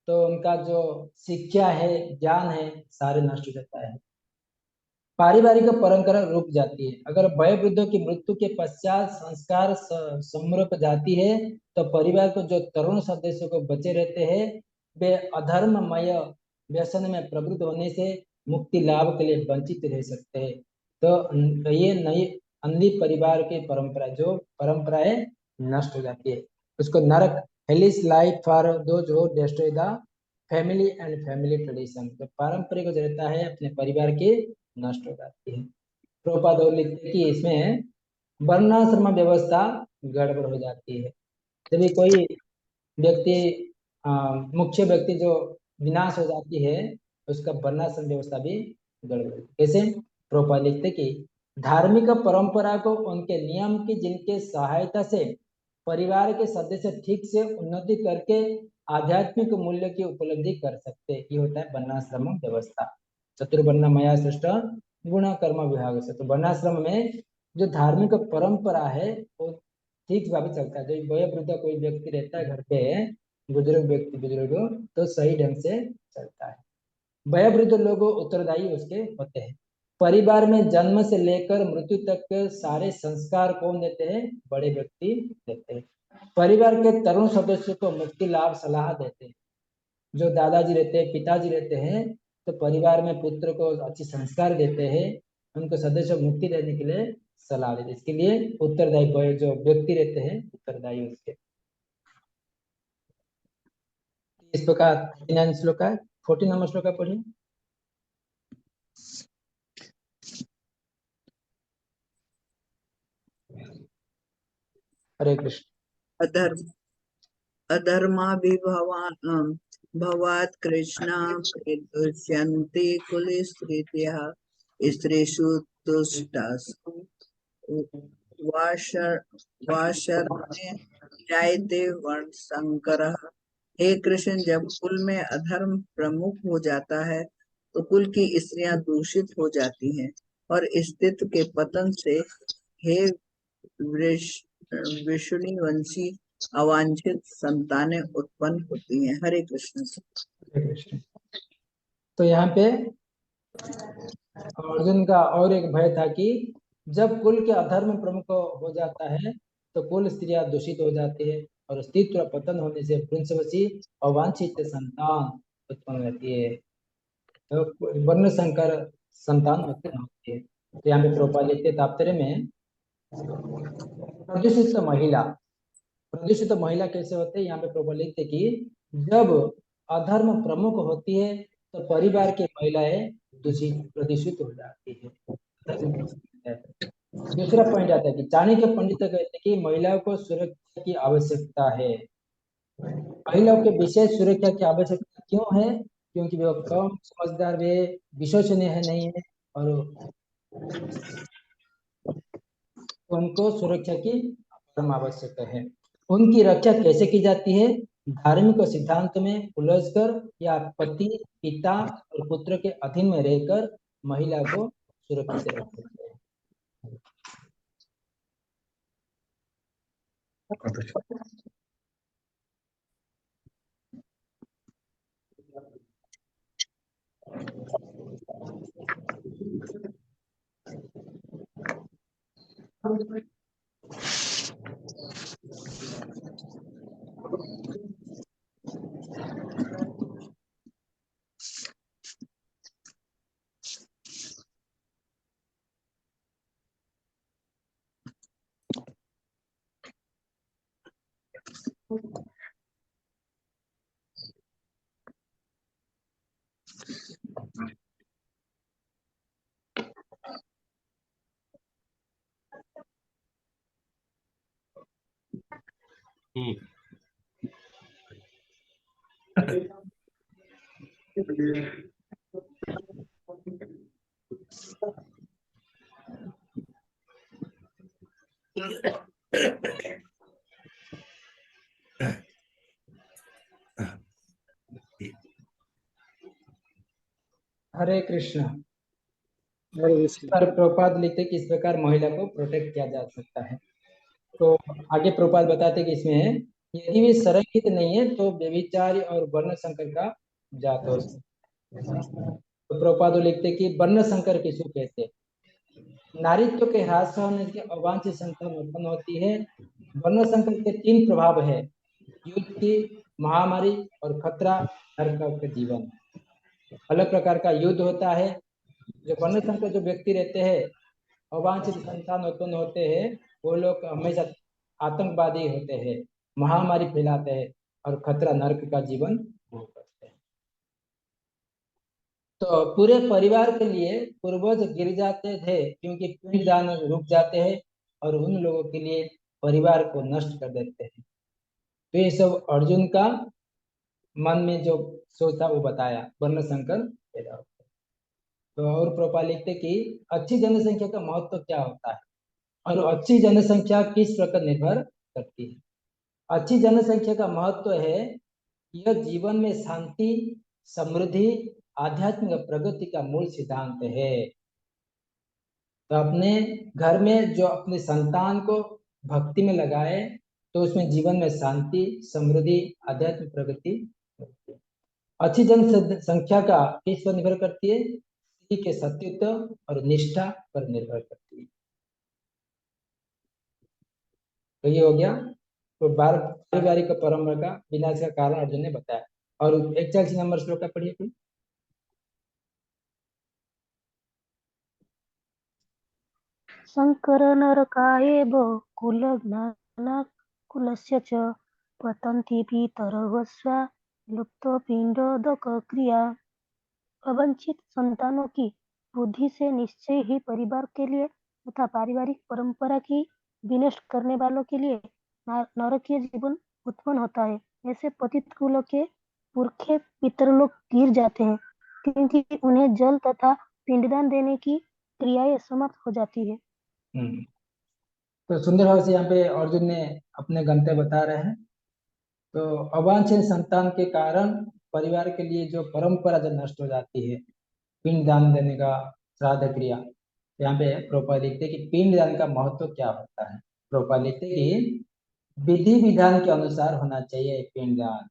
तो उनका जो शिक्षा है, ज्ञान है, सारे नष्ट हो जाता है। पारिवारिक परंपरा रुक जाती है। अगर वयोवृद्धों की मृत्यु के पश्चात संस्कार समरूप जाती है तो परिवार को जो तरुण सदस्यों को बचे रहते हैं वे अधर्ममय व्यसन में प्रवृत्त होने से मुक्ति लाभ के लिए वंचित रह सकते हैं। तो ये नई अंधी परिवार की परंपरा, जो परंपराएं नष्ट हो जाती है, उसको नरक, hell is life for those who destroy the family and family tradition. तो पारंपरिक जो रहता है अपने परिवार के नष्ट हो जाती है। प्रभुपाद और लिखते हैं कि इसमें वर्णाश्रम व्यवस्था गड़बड़ हो जाती है। जब कोई व्यक्ति मुख्य व्यक्ति जो विनाश हो जाती है, उसका वर्णाश्रम व्यवस्था भी गड़बड़। कैसे? प्रभुपाद लिखते कि धार्मिक परंपरा को उनके नियम की जिनके सहायता से परिवार के सदस्य ठीक से उन्नति करके आध्यात्मिक मूल्य की उपलब्धि कर सकते, ये होता है वर्णाश्रम व्यवस्था। चतुर्वर्ण मया सृष्ट गुण कर्म विभाग से। तो वर्णाश्रम में जो धार्मिक परंपरा है वो ठीक भाव चलता है। जो वयोवृद्ध कोई व्यक्ति रहता है घर पे, बुजुर्ग व्यक्ति बुजुर्ग, तो सही ढंग से चलता है। वयोवृद्ध लोग उत्तरदायी उसके होते हैं। परिवार में जन्म से लेकर मृत्यु तक के सारे संस्कार कौन देते हैं? बड़े व्यक्ति देते हैं। परिवार के तरुण सदस्यों को मुक्ति लाभ सलाह देते हैं। जो दादाजी रहते हैं, पिताजी रहते हैं, तो परिवार में पुत्र को अच्छी संस्कार देते हैं, उनको सदस्य मुक्ति देने के लिए सलाह देते हैं। इसके लिए उत्तरदायी जो व्यक्ति रहते हैं उत्तरदायी उसके। इस प्रकार 39 श्लोक है। 40 नंबर श्लोक पढ़िए। हरे कृष्ण। अधर्माभिभवान् भवात् कृष्णा प्रदुष्यन्ते कुलस्त्रीत्यः स्त्रीषु दुष्टासु वाशर्णे जायते वर्णशंकरः। हे कृष्ण, जब कुल में अधर्म प्रमुख हो जाता है तो कुल की स्त्रियां दूषित हो जाती हैं और स्त्रीत्व के पतन से हे विष्णुवंशी अवांछित संतानें उत्पन्न होती हैं। हरे कृष्ण। हरे कृष्ण। तो यहाँ पे अर्जुन का और एक भय था कि जब कुल के अधर्म प्रमुख हो जाता है तो कुल स्त्रियां दूषित हो जाती है और अस्तित्व पतन होने से पुंसवशी अवांछित संतान उत्पन्न रहती है, तो वर्ण संकर संतान उत्पन्न होती है। तो यहाँ पे प्रभुपाद लिखते तात्पर्य में प्रदूषित महिला कैसे होते हैं? यहाँ पे प्रभुपाद लिखते कि जब अधर्म प्रमुख होती है तो परिवार की महिलाएं प्रदूषित हो जाती है। दूसरा पॉइंट आता है कि चाणक्य पंडित कहते हैं कि महिलाओं को सुरक्षा की आवश्यकता है। महिलाओं के विशेष सुरक्षा की आवश्यकता क्यों है? क्योंकि वे कम समझदार, वे विश्वसनीय है नहीं है, और उनको सुरक्षा की परम आवश्यकता है। उनकी रक्षा कैसे की जाती है? धार्मिक सिद्धांत में उलझकर या पति, पिता और पुत्र के अधीन में रहकर महिला को सुरक्षित रखते हैं। हरे कृष्ण। पर प्रभुपाद लिखते कि इस प्रकार महिला को प्रोटेक्ट किया जा सकता है। तो आगे प्रभुपाद बताते कि इसमें यदि वे संरक्षित नहीं है तो व्यभिचारी और वर्ण संकर का जात हो। तो प्रभुपाद लिखते कि वर्ण संकर किसको कहते हैं? नारीत्व के ह्रास होने से अवांछित संतान उत्पन्न होती है। वर्ण संकर के 3 प्रभाव है: युद्ध की, महामारी और खतरा नरक का जीवन। अलग प्रकार का युद्ध होता है। जो वर्ण संकर जो व्यक्ति रहते हैं, अवांछित संतान उत्पन्न होते हैं, वो लोग हमेशा आतंकवादी होते हैं, महामारी फैलाते हैं और खतरा नरक का जीवन भोग करते हैं। तो पूरे परिवार के लिए पूर्वज गिर जाते थे क्योंकि पिंडदान रुक जाते हैं और उन लोगों के लिए परिवार को नष्ट कर देते हैं। तो ये सब अर्जुन का मन में जो सोचा वो बताया, वर्ण संकर पैदा होता है। तो और प्रोपाल लिखते कि अच्छी जनसंख्या का महत्व क्या होता है और अच्छी जनसंख्या किस प्रकार निर्भर करती है। अच्छी जनसंख्या का महत्व है यह जीवन में शांति, समृद्धि, आध्यात्मिक प्रगति का मूल सिद्धांत है। तो अपने घर में जो अपने संतान को भक्ति में लगाए तो उसमें जीवन में शांति, समृद्धि, आध्यात्मिक प्रगति होती है। अच्छी जनसंख्या का किस पर निर्भर करती है? स्त्री के सत्यत्व और निष्ठा पर निर्भर करती है। तो ये हो गया तो पारिवारिक परंपरा का विनाश का कारण अर्जुन ने बताया। और 41 नंबर श्लोक का पढ़िए कोई। शंकर नरकायेव कुलज्ञानाकुलस्य च पतन्ति पितरः स्वा लुप्तो पिंडोदक क्रिया। अवंचित संतानों की बुद्धि से निश्चय ही परिवार के लिए तथा पारिवारिक परंपरा की विनष्ट करने वालों के लिए नरकीय जीवन उत्पन्न होता है। ऐसे पतित कुलों के पुरखे पितरलोक गिर जाते हैं क्योंकि उन्हें जल तथा पिंडदान देने की क्रियाएं समाप्त हो जाती है। तो सुंदर भाव से यहाँ पे अर्जुन ने अपने गंतव्य बता रहे हैं। तो अवांछित संतान के कारण परिवार के लिए जो परंपरा जो नष्ट हो जाती है, पिंड दान देने का, श्राद्ध क्रिया। यहाँ पे प्रोपा लिखते कि पिंड दान का महत्व क्या होता है। प्रोपा लिखते कि विधि विधान के अनुसार होना चाहिए पिंड दान।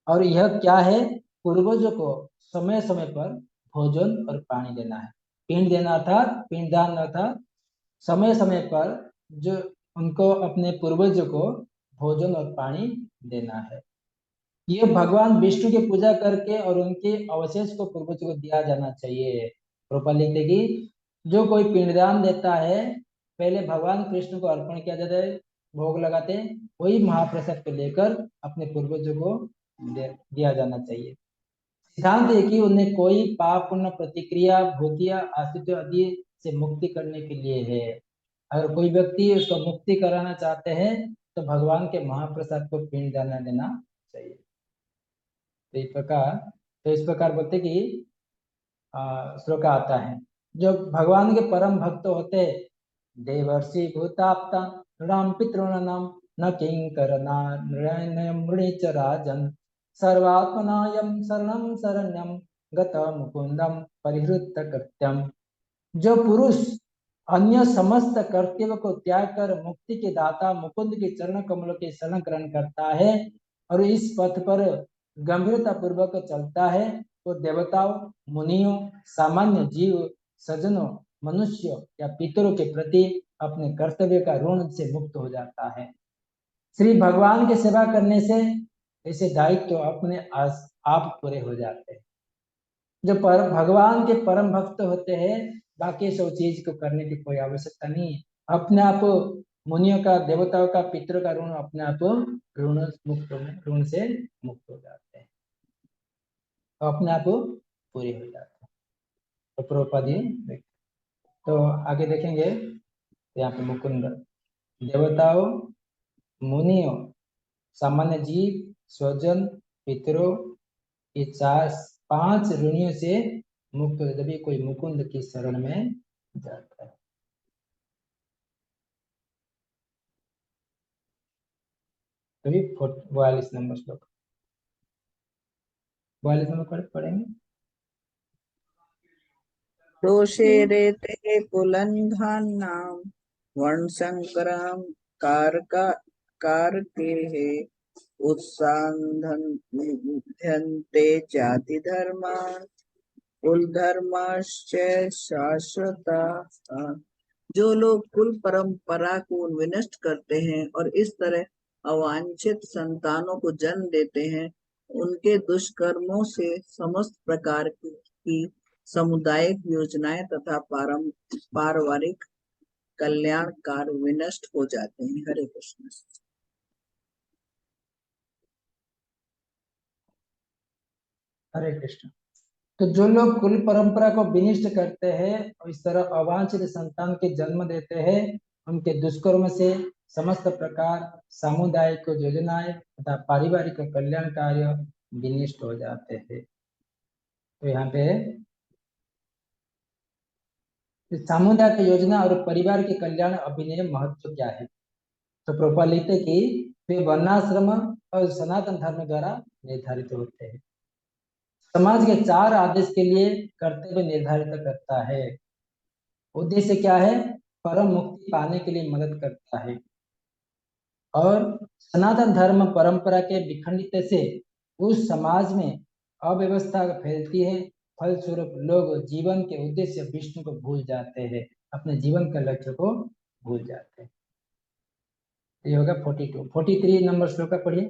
और यह क्या है? पूर्वजों को समय समय पर भोजन और पानी देना है। पिंड देना अर्थात पिंड दान अर्थात समय समय पर जो उनको अपने पूर्वजों को भोजन और पानी देना है। ये भगवान विष्णु की पूजा करके और उनके अवशेष को पूर्वजों को दिया जाना चाहिए। प्रोपा लिखते कि जो कोई पिंडदान देता है पहले भगवान कृष्ण को अर्पण किया जाता है, भोग लगाते हैं, वही महाप्रसाद को लेकर अपने पूर्वजों को दिया जाना चाहिए। सिद्धांत है कि उन्हें कोई पाप पुण्य प्रतिक्रिया, भूतिया, अस्तित्व आदि से मुक्ति करने के लिए है। अगर कोई व्यक्ति उसको मुक्ति कराना चाहते हैं तो भगवान के महाप्रसाद को पिंड दान देना चाहिए। तो इस प्रकार बोलते कि श्लोक आता है जो भगवान के परम भक्त होते देवर्षि भूताप्ता राम पितॄणाम न किंकर मृणीच राजन सर्वात्मनायम शरणम शरण्यम गत मुकुंदम परिहृत कृत्यम। जो पुरुष अन्य समस्त कर्तव्य को त्याग कर मुक्ति के दाता मुकुंद के चरण कमलों के शरण ग्रहण करता है और इस पथ पर गंभीरता पूर्वक चलता है तो देवताओं, मुनियों, सामान्य जीव, सज्जनों, मनुष्य या पितरों के प्रति अपने कर्तव्य का ऋण से मुक्त हो जाता है। श्री भगवान की सेवा करने से ऐसे दायित्व तो अपने आप पूरे हो जाते हैं। जो भगवान के परम भक्त होते हैं बाकी सब चीज को करने की कोई आवश्यकता नहीं है। अपने आप मुनियों का, देवताओं का, पितरों का ऋण अपने आप ऋण से मुक्त हो जाते हैं, अपने आप पूरे हो जाते हैं। तो प्रभुपाद तो आगे देखेंगे यहाँ पे मुकुंद देवताओं, मुनियों, सामान्य जीव, स्वजन, पितरों, ये 5 ऋणियों से मुक्त हो जब कोई मुकुंद की शरण में जाता है। तभी 42 नंबर श्लोक 42 नंबर पढ़ेंगे। दोषे रेते कुलन्धानां वर्णशंकरं कारकेः उत्साधन्ते जाति धर्मान् कुलधर्माश्च शाश्वताः। जो लोग कुल परंपरा को विनष्ट करते हैं और इस तरह अवांछित संतानों को जन्म देते हैं उनके दुष्कर्मों से समस्त प्रकार की सामुदायिक योजनाएं तथा पारिवारिक कल्याण कार्य विनष्ट हो जाते हैं। हरे कृष्ण। हरे कृष्ण। तो जो लोग कुल परंपरा को विनिष्ट करते हैं और इस तरह अवांछित संतान के जन्म देते हैं उनके दुष्कर्म से समस्त प्रकार सामुदायिक योजनाएं तथा पारिवारिक कल्याण कार्य विनिष्ट हो जाते हैं। तो यहाँ पे सामुदायिक योजना और परिवार के कल्याण अभिनय महत्व क्या है? तो प्रभुपाद लिखते कि वे वर्णाश्रम और सनातन धर्म द्वारा निर्धारित होते हैं। समाज के 4 आदेश के लिए कर्तव्य निर्धारित करता है। उद्देश्य क्या है? परम मुक्ति पाने के लिए मदद करता है। और सनातन धर्म परंपरा के विखंडित से उस समाज में अव्यवस्था फैलती है। फलस्वरूप लोग जीवन के उद्देश्य विष्णु को भूल जाते हैं, अपने जीवन के लक्ष्य को भूल जाते हैं। ये होगा 42। 43 नंबर श्लोक का पढ़िए।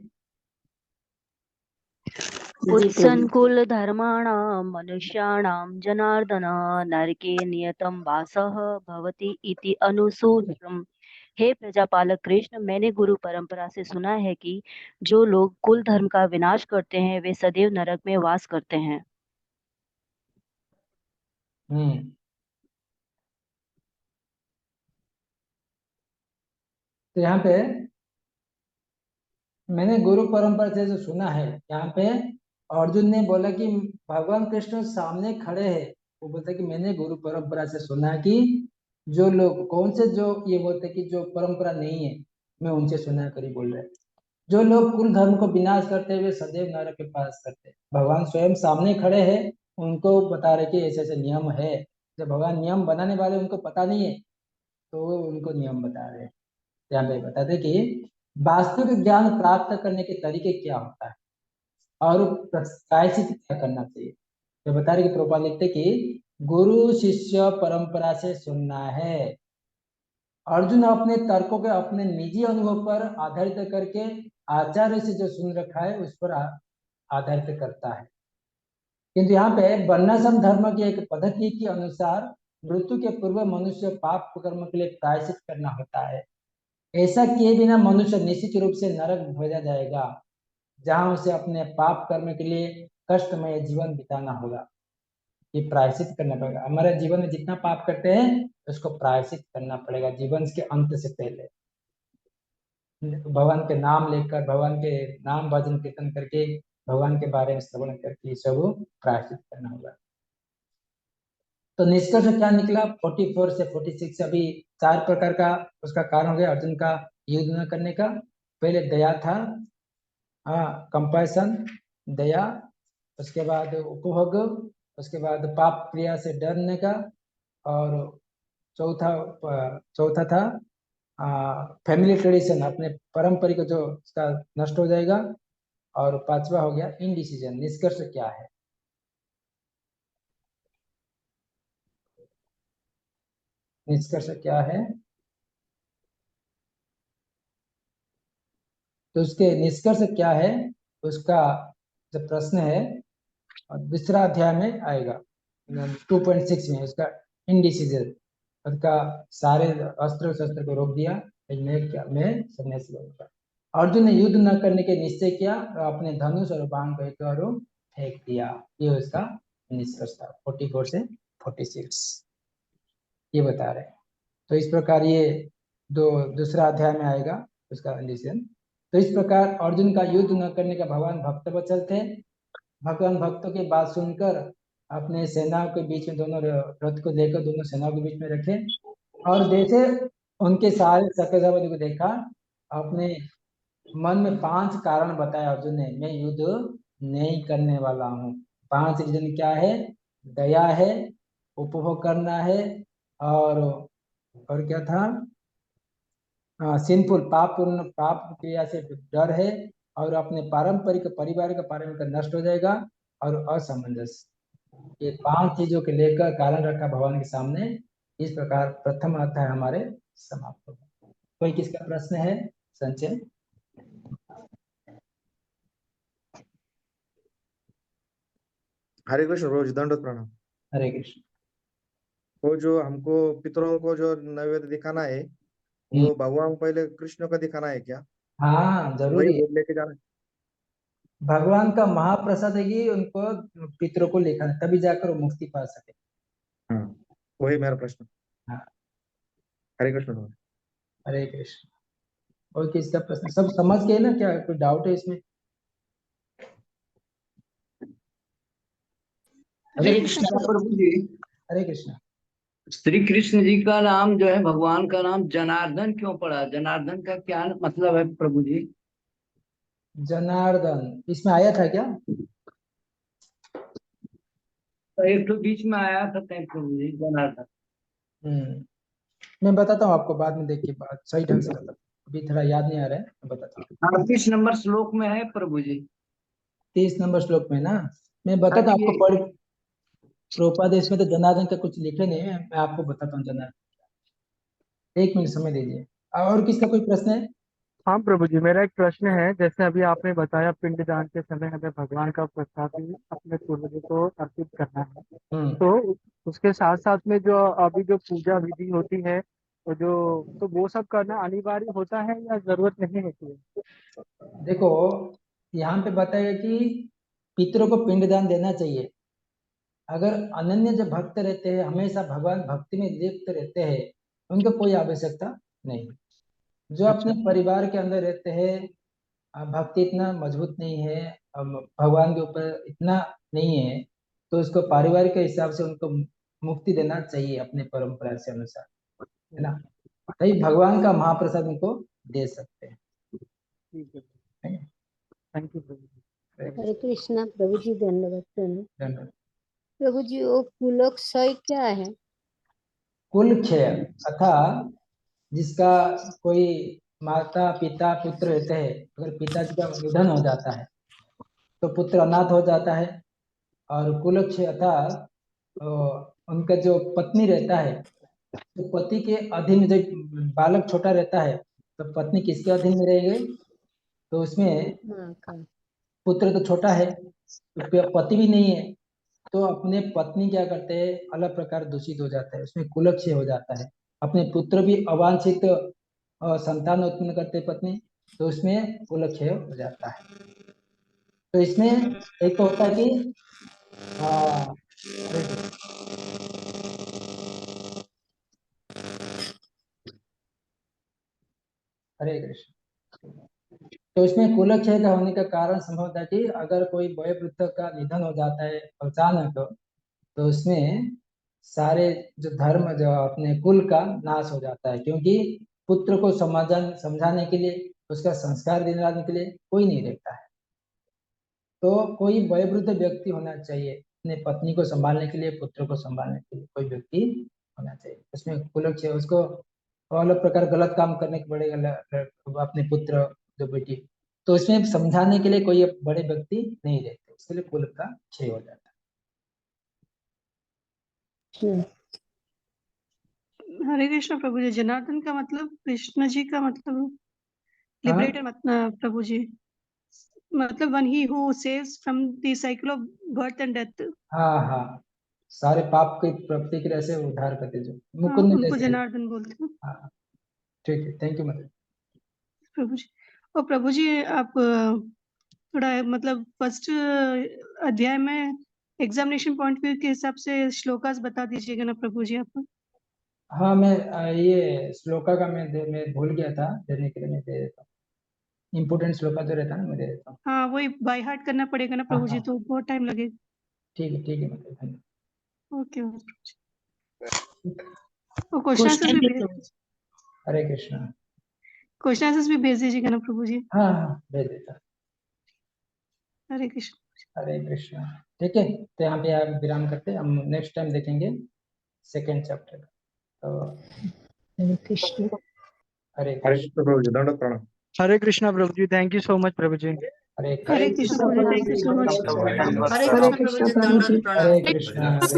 उत्सन्कुल धर्माणां मनुष्याणां जनार्दन नरके नियतं वासः भवति इति अनुसूत्रम्। हे प्रजापालक कृष्ण, मैंने गुरु परंपरा से सुना है कि जो लोग कुल धर्म का विनाश करते हैं वे सदैव नरक में वास करते हैं। तो यहाँ पे मैंने गुरु परंपरा से जो सुना है, यहाँ पे अर्जुन ने बोला कि भगवान कृष्ण सामने खड़े हैं। वो बोलते कि मैंने गुरु परंपरा से सुना कि जो लोग कौन से जो ये बोलते कि जो परंपरा नहीं है, मैं उनसे सुना करी बोल रहे, जो लोग कुल धर्म को विनाश करते हुए सदैव नरक के पास करते। भगवान स्वयं सामने खड़े हैं, उनको बता रहे कि ऐसे ऐसे नियम है। जब भगवान नियम बनाने वाले उनको पता नहीं है तो वो उनको नियम बता रहे हैं। यहाँ पे बताते कि वास्तविक ज्ञान प्राप्त करने के तरीके क्या होता है और प्रायश्चित क्या करना चाहिए। तो बता रहे कि प्रभुपाद लिखते कि गुरु शिष्य परंपरा से सुनना है। अर्जुन अपने तर्कों के अपने निजी अनुभव पर आधारित करके आचार्य से जो सुन रखा है उस पर आधारित करता है। किंतु यहाँ पे वर्णाश्रम धर्म की एक पद्धति के अनुसार मृत्यु के पूर्व मनुष्य पाप कर्म के लिए प्रायश्चित करना होता है। ऐसा किए बिना मनुष्य निश्चित रूप से नरक भेजा जाएगा, जहां उसे अपने पाप कर्म के लिए कष्टमय जीवन बिताना होगा। ये प्रायश्चित करना पड़ेगा। हमारे जीवन में जितना पाप करते हैं उसको प्रायश्चित करना पड़ेगा जीवन के अंत से पहले। भगवान के नाम लेकर, भगवान के नाम भजन कीर्तन करके, भगवान के बारे में श्रवण करके सब प्रायश्चित करना होगा। तो निष्कर्ष क्या निकला? 44 से 46 अभी 4 प्रकार का उसका कारण हो गया अर्जुन का युद्ध न करने का। पहले दया था, कंपैशन, दया, उसके बाद उपभोग, उसके बाद पाप क्रिया से डरने का, और चौथा था फैमिली ट्रेडिशन, अपने पारंपरिक जो उसका नष्ट हो जाएगा, और 5वां हो गया इनडिसीजन। निष्कर्ष क्या है? निष्कर्ष क्या है? तो उसके निष्कर्ष क्या है उसका जो प्रश्न है दूसरा अध्याय में आएगा 2.6 में। उसका इनडिसीजन, उसका सारे अस्त्र शस्त्र को रोक दिया, मैं सन्यासी बनूंगा। अर्जुन ने युद्ध न करने के निश्चय किया और अपने धनुष और बाण को एक और फेंक दिया। ये उसका निष्कर्ष था 44 से 46, ये बता रहे हैं। तो इस प्रकार ये दूसरा अध्याय में आएगा उसका डिसीजन। तो इस प्रकार अर्जुन का युद्ध न करने का भगवान भक्त वत्सल थे। भगवान भक्तों की बात सुनकर अपने सेनाओं के बीच में, दोनों रथ को लेकर दोनों सेनाओं के बीच में रखे, और जैसे उनके सारे सत्यजावती को देखा, अपने मन में 5 कारण बताया अर्जुन ने, मैं युद्ध नहीं करने वाला हूँ। 5 रीजन क्या है? दया है, उपभोग करना है, और क्या था? सिंफुल पाप क्रिया से डर है, और अपने पारंपरिक परिवार का पारंपरिक नष्ट हो जाएगा, और असमंजस। ये 5 चीजों के लेकर कारण रखा भगवान के सामने। इस प्रकार प्रथम अध्याय हमारे समाप्त होगा। कोई किसका प्रश्न है? संचय। हरे कृष्ण रोज दंडवत प्रणाम। हरे कृष्ण। वो जो हमको पितरों को जो नैवेद्य दिखाना है वो भगवान को पहले कृष्ण का दिखाना है क्या? हाँ वही जरूरी है। भोग लेके जाना है? भगवान का महाप्रसाद है कि उनको पितरों को लेखा, तभी जाकर वो मुक्ति पा सके। हाँ, वही मेरा प्रश्न। हाँ। हरे कृष्ण। हरे कृष्ण। और किसका प्रश्न? सब समझ गए ना? क्या कोई डाउट है इसमें? हरे हरे कृष्ण कृष्ण प्रभु जी, हरे कृष्ण। श्री कृष्ण जी का नाम जो है, भगवान का नाम जनार्दन क्यों पड़ा? जनार्दन का क्या मतलब है प्रभु जी? जनार्दन इसमें आया था क्या? तो एक तो बीच में आया था प्रभु जी, जनार्दन। मैं बताता हूँ आपको, बाद में देख के बात सही ढंग से बताता हूँ, अभी थोड़ा याद नहीं आ रहा है, मैं बताता हूँ। 38 नंबर श्लोक में है प्रभु जी। 30 नंबर श्लोक में ना, मैं हाँ बताता हूँ जी, आपको। पढ़ प्रोपाद इसमें तो जनार्दन का कुछ लिखे नहीं है, मैं आपको बताता हूँ जनार्दन। 1 मिनट समय दीजिए। और किसका कोई प्रश्न है? हाँ प्रभु जी, मेरा एक प्रश्न है। जैसे अभी आपने बताया पिंडदान के समय हमें भगवान का प्रसाद ही अपने पूर्वजों को अर्पित करना है, तो उसके साथ साथ में जो अभी जो पूजा विधि होती है तो वो सब करना अनिवार्य होता है या जरूरत नहीं होती है? देखो, यहाँ पे बताया कि पितरों को पिंडदान देना चाहिए। अगर अनन्य जो भक्त रहते हैं, हमेशा भगवान भक्ति में लिप्त रहते हैं, उनको कोई आवश्यकता नहीं। जो अपने परिवार के अंदर रहते हैं, भक्ति इतना मजबूत नहीं है, भगवान के ऊपर इतना नहीं है, तो उसको पारिवारिक के हिसाब से उनको मुक्ति देना चाहिए अपने परंपरा से अनुसार, है ना। तभी भगवान का महाप्रसाद उनको दे सकते हैं। ठीक है, थैंक यू प्रभु जी। हरे कृष्णा प्रभु जी, धन्यवाद धन्यवाद। प्रभु जी। वो कुलक्षय क्या है? कुल क्षय अर्थात जिसका कोई माता पिता पुत्र रहते हैं, अगर पिताजी का निधन हो जाता है तो पुत्र अनाथ हो जाता है। और कुलक्षय अर्थात उनका जो पत्नी रहता है, तो पति के अधीन जब बालक छोटा रहता है तो पत्नी किसके अधीन में रहेगी? तो उसमें पुत्र तो छोटा है, तो पति भी नहीं है, तो अपने पत्नी क्या करते हैं, अलग प्रकार दूषित हो जाता है, उसमें कुलक्षय हो जाता है। अपने पुत्र भी अवांछित संतान उत्पन्न करते पत्नी, तो उसमें कुलक्षय हो जाता है। तो इसमें एक तो होता है कि हरे कृष्ण। तो इसमें कुलक्षय का होने का कारण संभव था कि अगर कोई वयोवृद्ध का निधन हो जाता है अचानक, तो उसमें सारे जो धर्म जो अपने कुल का नाश हो जाता है, क्योंकि पुत्र को समझाने के लिए, उसका संस्कार दिलाने के लिए कोई नहीं रहता है। तो कोई वयोवृद्ध व्यक्ति होना चाहिए, अपने पत्नी को संभालने के लिए, पुत्र को संभालने के लिए कोई व्यक्ति होना चाहिए। उसमें कुलक्षय, उसको अलग प्रकार गलत काम करने के पड़ेगा अपने पुत्र जो बेटी, तो उसमें समझाने के लिए कोई बड़े व्यक्ति नहीं रहते, इसलिए कुल का क्षय हो जाता है। हरे कृष्ण प्रभु जी। जनार्दन का मतलब कृष्ण जी का मतलब लिबरेटर, मतलब प्रभु जी, मतलब one he who saves from the cycle of birth and death. हाँ हाँ, सारे पाप की प्रतिक्रिया से उद्धार करते जो मुकुंद उनको जनार्दन बोलते हैं। हाँ, ठीक है, थैंक यू मतलब प्रभु जी। और प्रभु जी, आप थोड़ा मतलब फर्स्ट अध्याय में एग्जामिनेशन पॉइंट व्यू के हिसाब से श्लोकास बता दीजिएगा ना प्रभु जी आप। हाँ, मैं ये श्लोका का मैं भूल गया था देने के लिए, मैं दे देता हूँ। इम्पोर्टेंट श्लोका जो रहता है ना, मैं दे देता हूँ। हाँ, वही बाय हार्ट करना पड़ेगा ना प्रभु जी, तो बहुत टाइम लगेगा। ठीक है मतलब, धन्यवाद। ओके। और क्वेश्चन आंसर्स भी भेज, हरे कृष्णा, क्वेश्चन आंसर्स भी भेज दीजिएगा ना प्रभु जी। हाँ भेज देता। हरे कृष्ण। हरे कृष्णा। ठीक है, तो यहाँ पे आप विराम करते हैं, हम नेक्स्ट टाइम देखेंगे सेकेंड चैप्टर। तो हरे कृष्ण। हरे कृष्ण प्रभु जी, दंडवत प्रणाम। हरे कृष्णा प्रभु जी, थैंक यू सो मच प्रभु जी। हरे कृष्ण प्रभु जी, thank you so much. Hare Krishna प्रभु जी। हरे कृष्णा। थैंक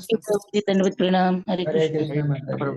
यू प्रभु जी, धन्यवाद प्रणाम। हरे हरे कृष्ण। कृष्णा माता जी।